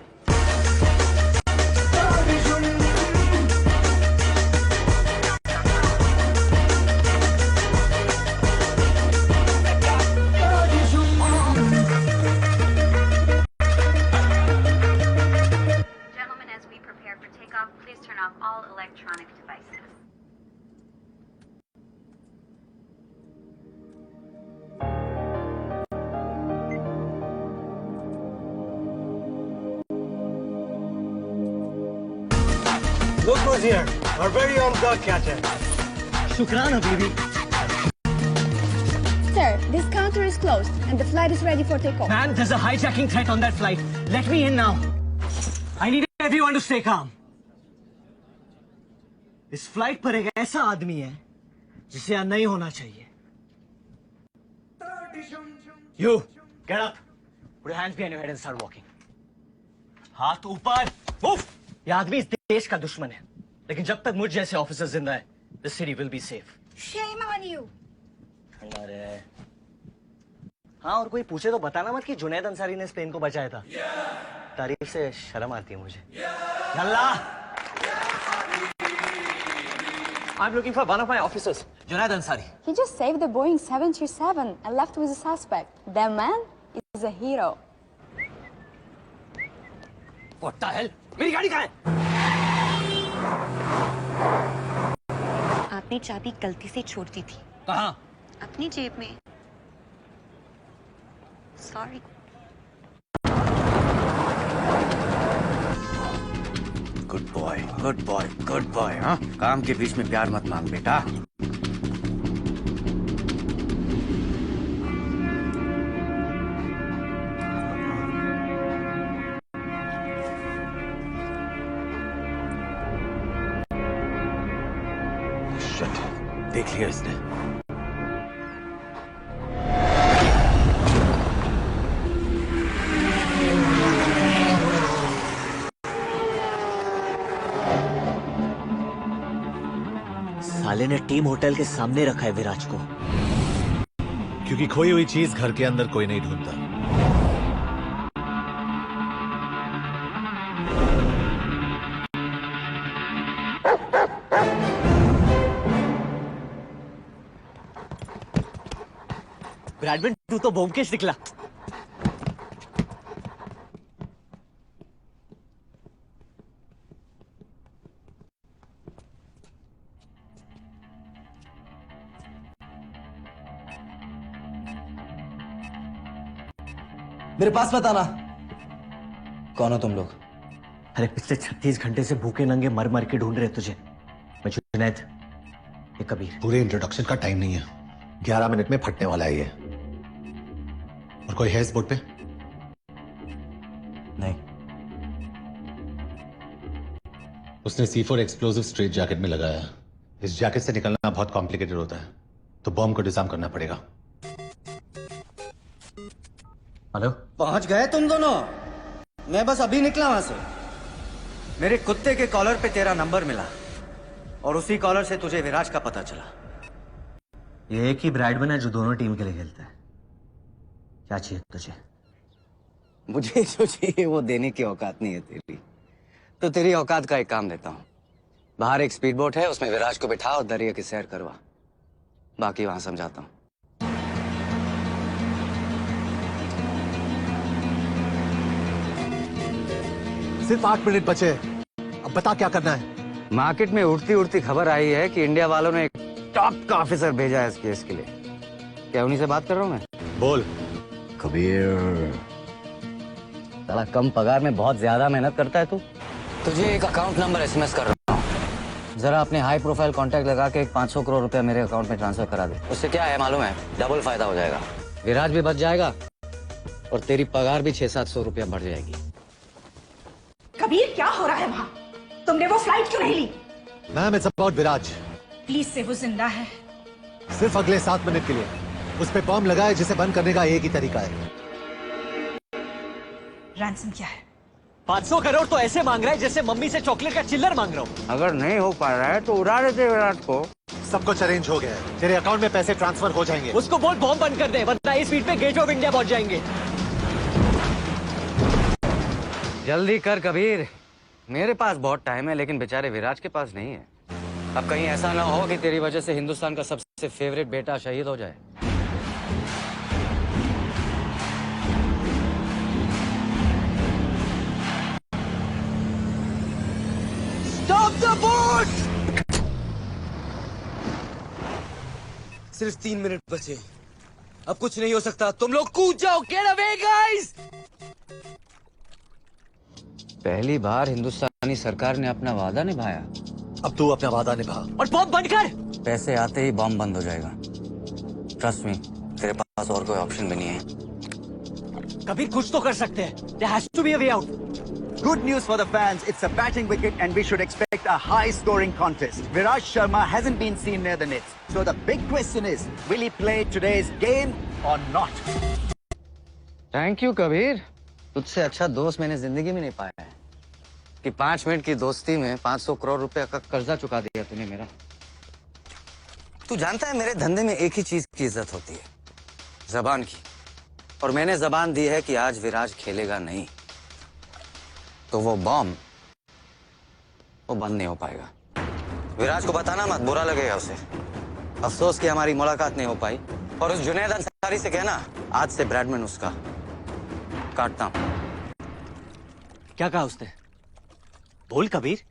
Gentlemen, as we prepare for takeoff, please turn off all electronic devices. Look who's here, our very own dog catcher. शुक्राना baby. Sir, this counter is closed and the flight is ready for takeoff. Man, there's a hijacking threat on that flight. Let me in now. I need everyone to stay calm. इस flight पर एक ऐसा आदमी है जिसे यहाँ नहीं होना चाहिए। You, get up. Put your hands behind your head and start walking. हाथ ऊपर, move. ये आदमी इस देश का दुश्मन है, लेकिन जब तक मुझ जैसे ऑफिसर जिंदा है, the city will be safe. Shame on you. अरे, हाँ, और कोई पूछे तो बताना मत कि जुनैद अंसारी ने स्पेन को बचाया था। तारीफ से शर्म आती है मुझे। अल्लाह। I'm looking for one of my officers, Junaid Ansari. He just saved the Boeing 737 and left with a suspect. That man is a hero. What the hell? मेरी गाड़ी कहाँ है? आपने चाबी गलती से छोड़ दी थी। कहाँ? अपनी जेब में। Sorry. Good boy, good boy, good boy. हाँ, काम के बीच में प्यार मत मांग बेटा। शिट, देख लिया इसने। साले ने टीम होटल के सामने रखा है विराज को। क्योंकि खोई हुई चीज घर के अंदर कोई नहीं ढूंढता। ब्रैडमैन, तू तो ब्योमकेश निकला। मेरे पास बताना कौन हो तुम लोग? अरे पिछले 36 घंटे से भूखे नंगे मर मर के ढूंढ रहे तुझे। मैं जुनैद, ये कबीर। पूरे इंट्रोडक्शन का टाइम नहीं है, 11 मिनट में फटने वाला है ये। और कोई है इस बोट पे? नहीं। उसने C4 एक्सप्लोसिव स्ट्रेट जैकेट में लगाया है। इस जैकेट से निकलना बहुत कॉम्प्लिकेटेड होता है, तो बॉम्ब को डिजाइन करना पड़ेगा। हेलो, पहुंच गए तुम दोनों? मैं बस अभी निकला वहां से। मेरे कुत्ते के कॉलर पे तेरा नंबर मिला और उसी कॉलर से तुझे विराज का पता चला। ये एक ही ब्रैडमैन है जो दोनों टीम के लिए खेलता है। क्या चाहिए तुझे? मुझे जो चाहिए वो देने की औकात नहीं है तेरी, तो तेरी औकात का एक काम देता हूं। बाहर एक स्पीड बोट है, उसमें विराज को बिठा और दरिया की सैर करवा। बाकी वहां समझाता हूं। सिर्फ 8 मिनट बचे, अब बता क्या करना है? मार्केट में उड़ती उड़ती खबर आई है कि इंडिया वालों ने एक टॉप का ऑफिसर भेजा है इस केस के लिए। क्या उन्हीं से बात कर रहा हूं मैं? बोल। कबीर, साला कम पगार में बहुत ज्यादा मेहनत करता है तू। तुझे एक अकाउंट नंबर SMS कर रहा हूँ, जरा अपने हाई प्रोफाइल कांटेक्ट लगा के 500 करोड़ रुपया मेरे अकाउंट में ट्रांसफर करा दे। उससे क्या है मालूम है? डबल फायदा हो जाएगा। विराज भी बच जाएगा और तेरी पगार भी 600-700 रुपया बढ़ जाएगी। कबीर, क्या हो रहा है वहाँ? तुमने वो फ्लाइट क्यों नहीं ली? Ma'am, it's about Viraj. Please से, वो जिंदा है। सिर्फ अगले 7 मिनट के लिए। उस पे बॉम्ब लगा है जिसे बंद करने का एक ही तरीका है। रैंसम क्या है? 500 करोड़ तो ऐसे मांग रहा है जैसे मम्मी से चॉकलेट का चिल्लर मांग रहा हूँ। अगर नहीं हो पा रहा है तो उड़ा देते विराट को। सब कुछ अरेंज हो गया है, तेरे अकाउंट में पैसे ट्रांसफर हो जाएंगे। उसको बोल बॉम्ब बंद कर दे, वरना इस स्पीड पे गेट ऑफ इंडिया पहुंच जाएंगे। जल्दी कर कबीर, मेरे पास बहुत टाइम है, लेकिन बेचारे विराज के पास नहीं है। अब कहीं ऐसा ना हो कि तेरी वजह से हिंदुस्तान का सबसे फेवरेट बेटा शहीद हो जाए। Stop the boat! सिर्फ 3 मिनट बचे, अब कुछ नहीं हो सकता। तुम लोग कूद जाओ। Get away, guys! पहली बार हिंदुस्तानी सरकार ने अपना वादा निभाया। अब तू अपना वादा निभा और बॉम्ब बंद कर। पैसे आते ही बॉम्ब बंद हो जाएगा। ट्रस्ट मी, तेरे पास और कोई ऑप्शन भी नहीं है। कबीर, कुछ तो कर सकते हैं। There has to be a way out. Good news for the fans. It's a batting wicket and we should expect a high-scoring contest. Viraj Sharma hasn't been seen near the nets. So the big question is, will he play today's game or not? Thank you Kabir, तुझसे अच्छा दोस्त मैंने जिंदगी में नहीं पाया है कि 5 मिनट की दोस्ती में 500 करोड़ रुपए का कर्जा चुका दिया तूने मेरा। तू जानता है मेरे धंधे में एक ही चीज की इज्जत होती है, जबान की। और मैंने जबान दी है कि आज विराज खेलेगा नहीं, तो वो बॉम्ब वो बंद नहीं हो पाएगा। विराज को बताना मत, बुरा लगेगा उसे। अफसोस कि हमारी मुलाकात नहीं हो पाई। और उस जुनैद अंसारी से कहना आज से ब्रैडमैन उसका काटता हूं। क्या कहा उसने? बोल कबीर।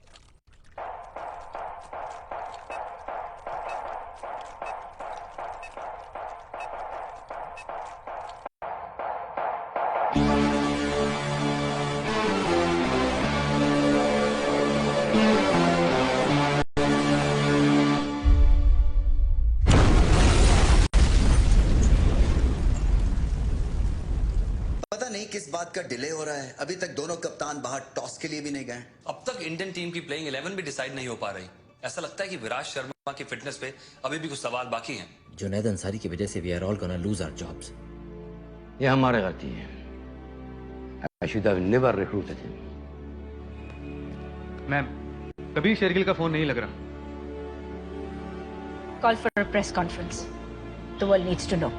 पता नहीं किस बात का डिले हो रहा है। अभी तक दोनों कप्तान बाहर टॉस के लिए भी नहीं गए। अब तक इंडियन टीम की प्लेइंग 11 भी डिसाइड नहीं हो पा रही। ऐसा लगता है कि विराज शर्मा की फिटनेस पे अभी भी कुछ सवाल बाकी हैं। जुनैद अंसारी की वजह से we are all gonna lose our jobs. ये हमारी गलती है। I should have never recruited him. Ma'am, Kabir Shergill का फोन नहीं लग रहा। Call for a press conference. The world needs to know.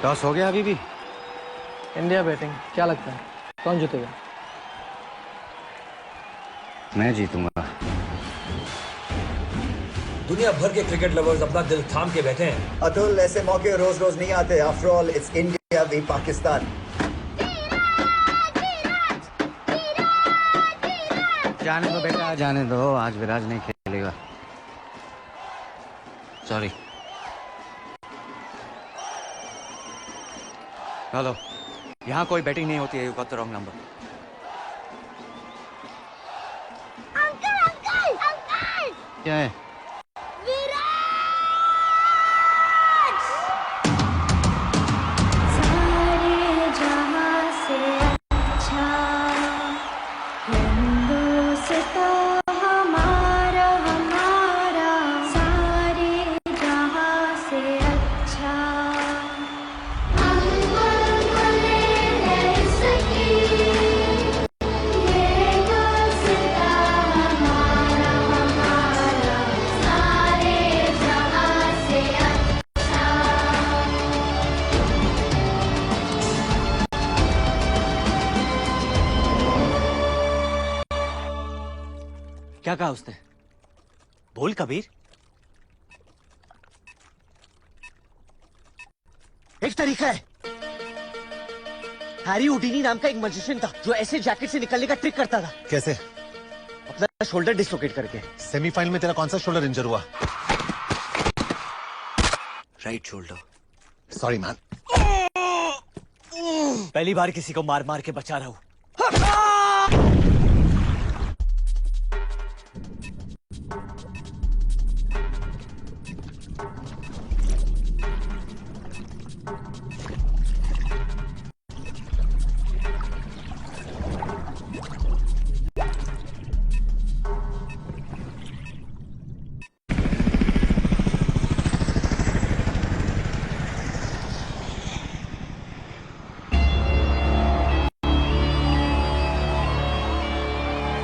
Toss हो गया अभी भी? इंडिया बैटिंग, क्या लगता है कौन जीतेगा? मैं जीतूंगा। दुनिया भर के क्रिकेट लवर्स अपना दिल थाम के बैठे हैं। अतुल, ऐसे मौके रोज रोज नहीं आते। After all it's India v Pakistan. जाने दो बेटा, जाने दो। आज विराज नहीं खेलेगा। सॉरी। हेलो, यहाँ कोई बैटिंग नहीं होती है। You got the wrong number. Uncle! क्या है? सारे जहां से अच्छा हिंदुस्ता हमारा हमारा, सारे जहां से अच्छा। क्या कहा उसने? बोल कबीर। एक तरीका है। हैरी हुडीनी नाम का एक मैजिशियन था जो ऐसे जैकेट से निकलने का ट्रिक करता था। कैसे? अपना शोल्डर डिसलोकेट करके। सेमीफाइनल में तेरा कौन सा शोल्डर इंजर हुआ? Right shoulder. Sorry man. पहली बार किसी को मार मार के बचा रहा हूं।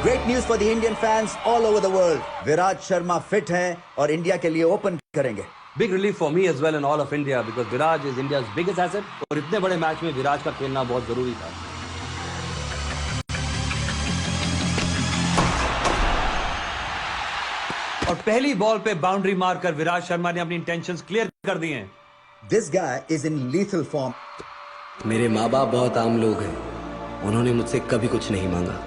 Great news for the Indian fans all over the world. Viraj Sharma fit हैं और इंडिया के लिए ओपन करेंगे। Big relief for me as well and all of India because Viraj is India's biggest asset और इतने बड़े मैच में विराज का खेलना बहुत जरूरी था। और पहली बॉल पे बाउंड्री मारकर विराज शर्मा ने अपनी इंटेंशंस क्लियर कर दी हैं। This guy is in lethal form. मेरे माँ बाप बहुत आम लोग हैं। उन्होंने मुझसे कभी कुछ नहीं मांगा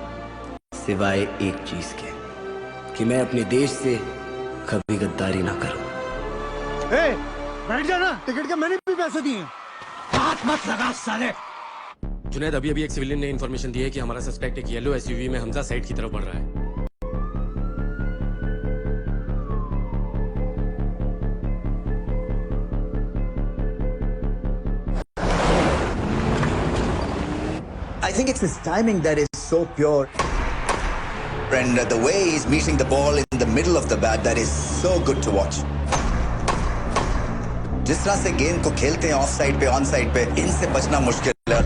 सिवाय एक चीज के, कि मैं अपने देश से कभी गद्दारी ना करूं। बैठ जाना, टिकट के मैंने भी पैसे दिए। हाथ मत लगा साले। जुनैद, अभी एक सिविलियन ने इन्फॉर्मेशन दी है कि हमारा सस्पेक्ट एक येलो एसयूवी में हमजा साइड की तरफ बढ़ रहा है। I think it's his timing that is so pure. And the way he's meeting the ball in the middle of the bat, that is so good to watch. जिस तरह से गेंद को खेलते हैं ऑफ साइड पे ऑन साइड पे, इनसे बचना मुश्किल है।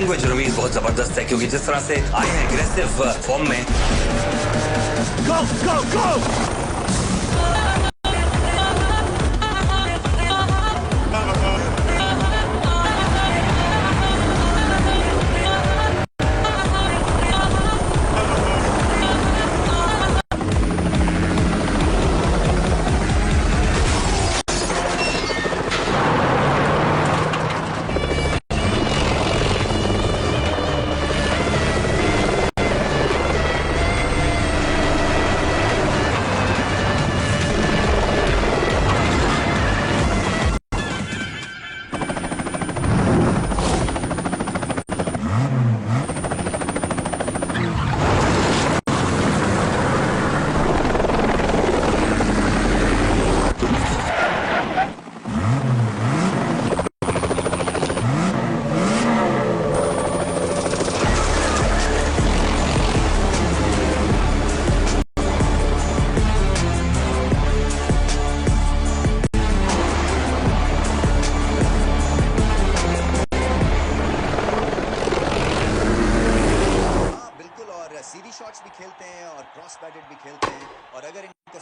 लैंग्वेज रिवील बहुत जबरदस्त है क्योंकि जिस तरह से आए हैं एग्रेसिव फॉर्म में। Go, go, go!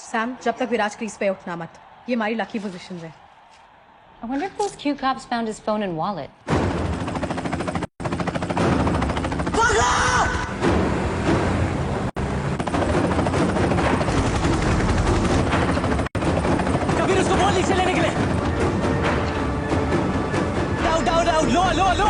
सैम, जब तक विराज क्रीज पे उठना मत। ये हमारी लकी पोजीशन है। I wonder if those Q cops found his phone and wallet. Kabir उसको बॉल नीचे लेने के लिए। डाउन डाउन डाउन, लो लो लो।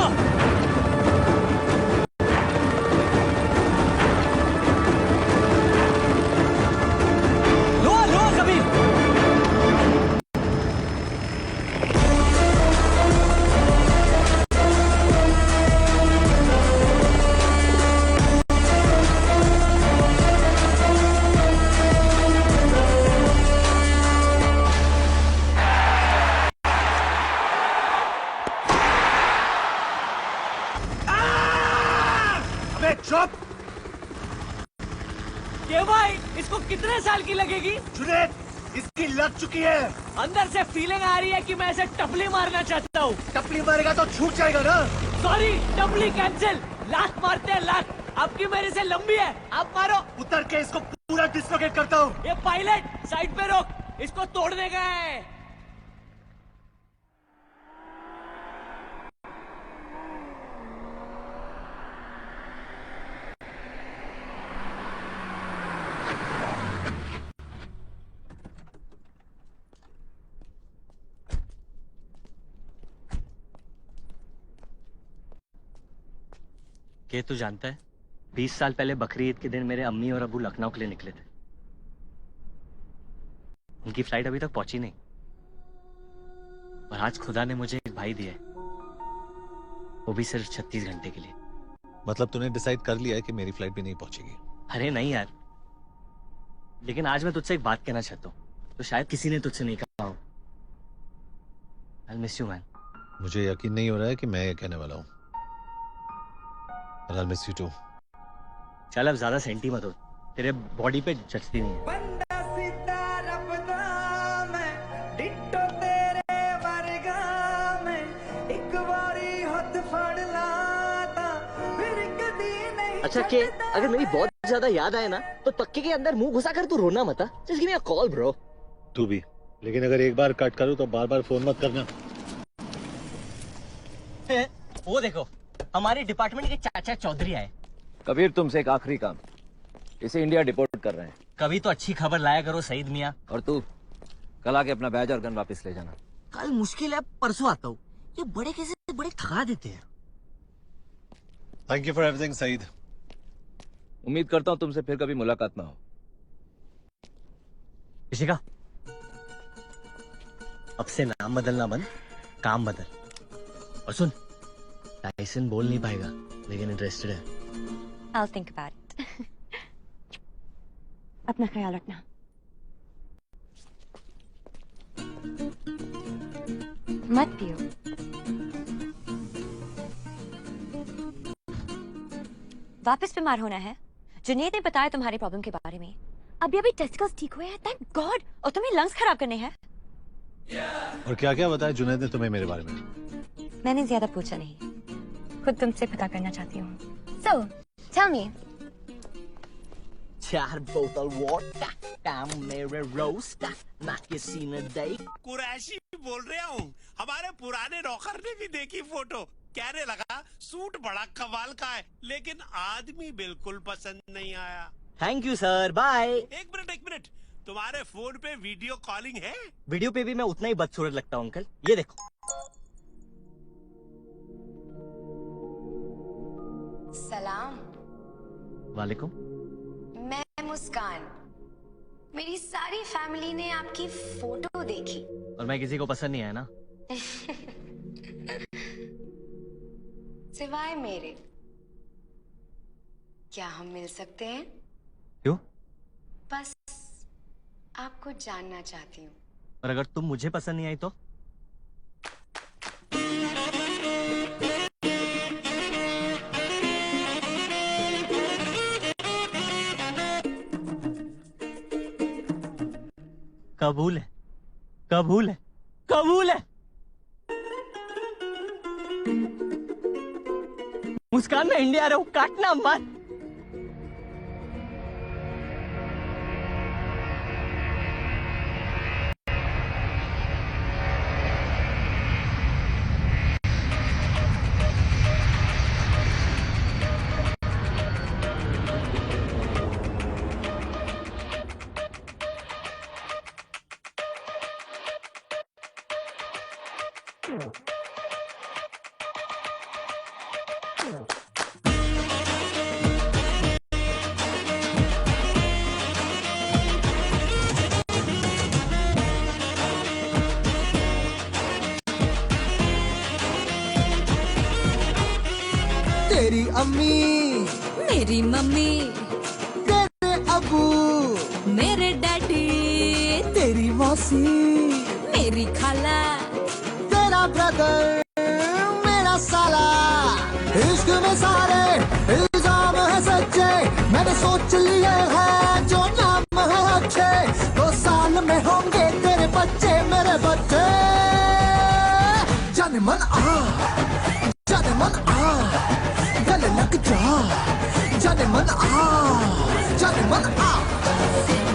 ये भाई, इसको कितने साल की लगेगी? जुनैद, इसकी लग चुकी है। अंदर से फीलिंग आ रही है कि मैं ऐसे टपली मारना चाहता हूँ। टपली मारेगा तो छूट जाएगा ना? सॉरी, टपली कैंसिल। लात मारते हैं लात। आपकी मेरे से लंबी है, आप मारो। उतर के इसको पूरा डिस्लोकेट करता हूँ। ये पायलट साइड पे रोक, इसको तोड़ देगा है। ये तू जानता है 20 साल पहले बकरी ईद के दिन मेरे अम्मी और अबू लखनऊ के लिए निकले थे। उनकी फ्लाइट अभी तक पहुंची नहीं और आज खुदा ने मुझे एक भाई दिया है, वो भी सिर्फ 36 घंटे के लिए। मतलब तूने डिसाइड कर लिया है कि मेरी फ्लाइट भी नहीं पहुंचेगी? अरे नहीं यार, लेकिन आज मैं तुझसे एक बात कहना चाहता हूँ तो शायद किसी ने तुझसे नहीं कहा हो। I'll miss you, man. मुझे यकीन नहीं हो रहा है कि मैं ये कहने वाला हूँ। I'll miss you too. चल अब ज्यादा सेंटी मत हो, तेरे बॉडी पे जचती नहीं है। अच्छा के अगर मेरी बहुत ज्यादा याद आए ना तो तक्के के अंदर मुंह घुसा कर तू रोना मत। Just give me a call bro. तू भी, लेकिन अगर एक बार कट करूँ तो बार बार फोन मत करना। वो देखो हमारे डिपार्टमेंट के चाचा चौधरी आए। कबीर तुमसे एक आखिरी काम, इसे इंडिया डिपोर्ट कर रहे हैं। कभी तो अच्छी खबर लाया करो सईद मियाँ। और तू कल आके अपना बैज और गन वापस ले जाना। कल मुश्किल है, परसों आता हूँ। ये बड़े कैसे बड़े थका देते हैं। Thank you for everything Saeed. उम्मीद करता हूँ तुमसे फिर कभी मुलाकात ना हो। ऋषिका, अब से नाम बदलना बंद, काम बदल। और सुन, टाइसन बोल नहीं पाएगा लेकिन इंटरेस्टेड है। I'll think about it. अपना ख्याल रखना। मत पियो। वापस बीमार होना है? जुनैद ने बताया तुम्हारी प्रॉब्लम के बारे में। अभी टेस्टिकल्स ठीक हुए हैं, थैंक गॉड। और तुम्हें लंग्स खराब करने हैं। और क्या क्या बताया जुनैद ने तुम्हें मेरे बारे में? मैंने ज्यादा पूछा नहीं। खुद तुमसे पता करना चाहती हूँ। So, tell me. 4 बोतल वोडका, काम मेरे रोज का, ना किसी ने दे। कुरैशी बोल रहा हूँ। हमारे पुराने नौकर ने भी देखी फोटो, कहने लगा सूट बड़ा कमाल का है, लेकिन आदमी बिल्कुल पसंद नहीं आया। Thank you sir, bye. एक मिनट, तुम्हारे फोन पे वीडियो कॉलिंग है? वीडियो पे भी मैं उतना ही बदसूरत लगता हूँ अंकल, ये देखो। सलाम। वालेकुम। मैं मुस्कान। मेरी सारी फैमिली ने आपकी फोटो देखी। और मैं किसी को पसंद नहीं आया ना? सिवाय मेरे। क्या हम मिल सकते हैं? क्यों? बस आपको जानना चाहती हूँ। और अगर तुम मुझे पसंद नहीं आई तो? कबूल है, कबूल है, कबूल है। मुस्कान, मैं इंडिया आ रहा हूँ, काटना मत। तेरी अम्मी, मेरी मम्मी, तेरे अबू, मेरे डैडी, तेरी मौसी, मेरी खाला, तेरा ब्रदर, मेरा साला। इश्क में सारे इल्जाम है सच्चे, मैंने सोच लिए है जो नाम है अच्छे। 2 साल में होंगे तेरे बच्चे, मेरे बच्चे। जाने मन आ, जाने मन आ, गले लग जा। जाने मन आ, जाने मन आ,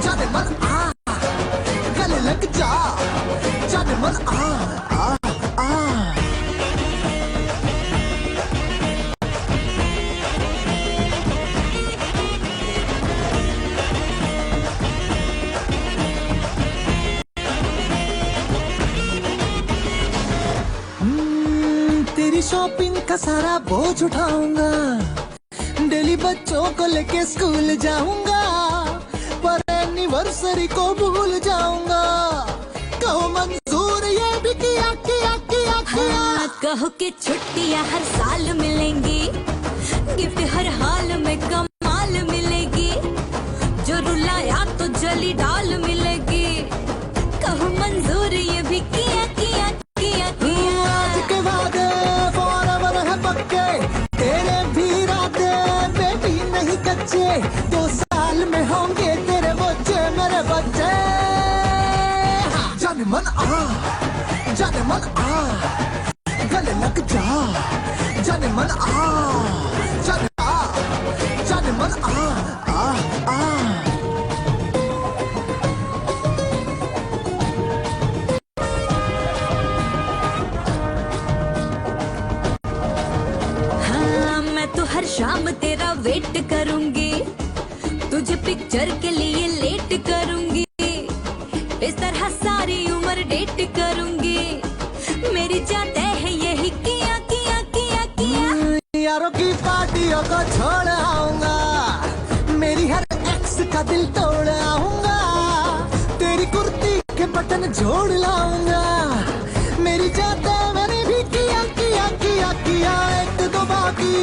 जाने मन आ, गले लग जा। जाने मन आ, आ, आ। तेरी शॉपिंग का सारा बोझ उठाऊंगा, डेली बच्चों को लेके स्कूल जाऊंगा, पर एनिवर्सरी को भूल जाऊंगा। कहो मंजूर ये भी किया किया किया किया। हाँ, कहो कि छुट्टियाँ हर साल मिलेंगी, गिफ्ट हर हाल में कमाल मिलेगी, जो रुलाया तो जली डाल मिलेगी। कहो मंजूर ये भी किया किया किया किया। आज के वादे forever है पक्के, तेरे भी इरादे बेटी नहीं कच्चे। 2 साल में होंगे तेरे बच्चे, मेरे बच्चे। जाने मन आ, जाने मन आ, गले लग जा। जाने मन आ, जाने आ, जाने मन आ, आ, आ। हाँ, मैं तो हर शाम तेरा वेट करूंगी, तुझे पिक्चर के लिए लेट करूंगी, इस तरह सारी उम्र डेट करूंगी। मेरी जाते है यही किया किया किया किया। यारों की पार्टियों को छोड़ आऊंगा, मेरी हर एक्स का दिल तोड़ आऊंगा, तेरी कुर्ती के बटन जोड़ लाऊंगा। मेरी जाते मैंने भी किया किया किया किया। 1-2 बाकी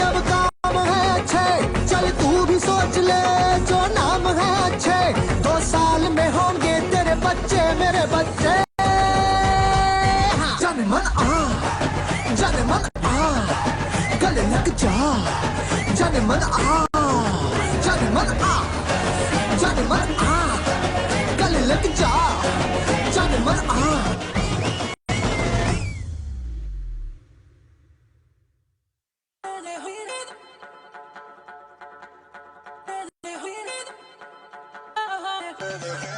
अब काम है अच्छे, चल तू भी सोच ले जो नाम है अच्छे। 2 साल में होंगे तेरे बच्चे, मेरे बच्चे। जाने मन आ, जाने मन आ, गले लग जा। जाने मन आ, जाने मन आ, जाने मन आ, गले लग जा। जाने मन आ। for the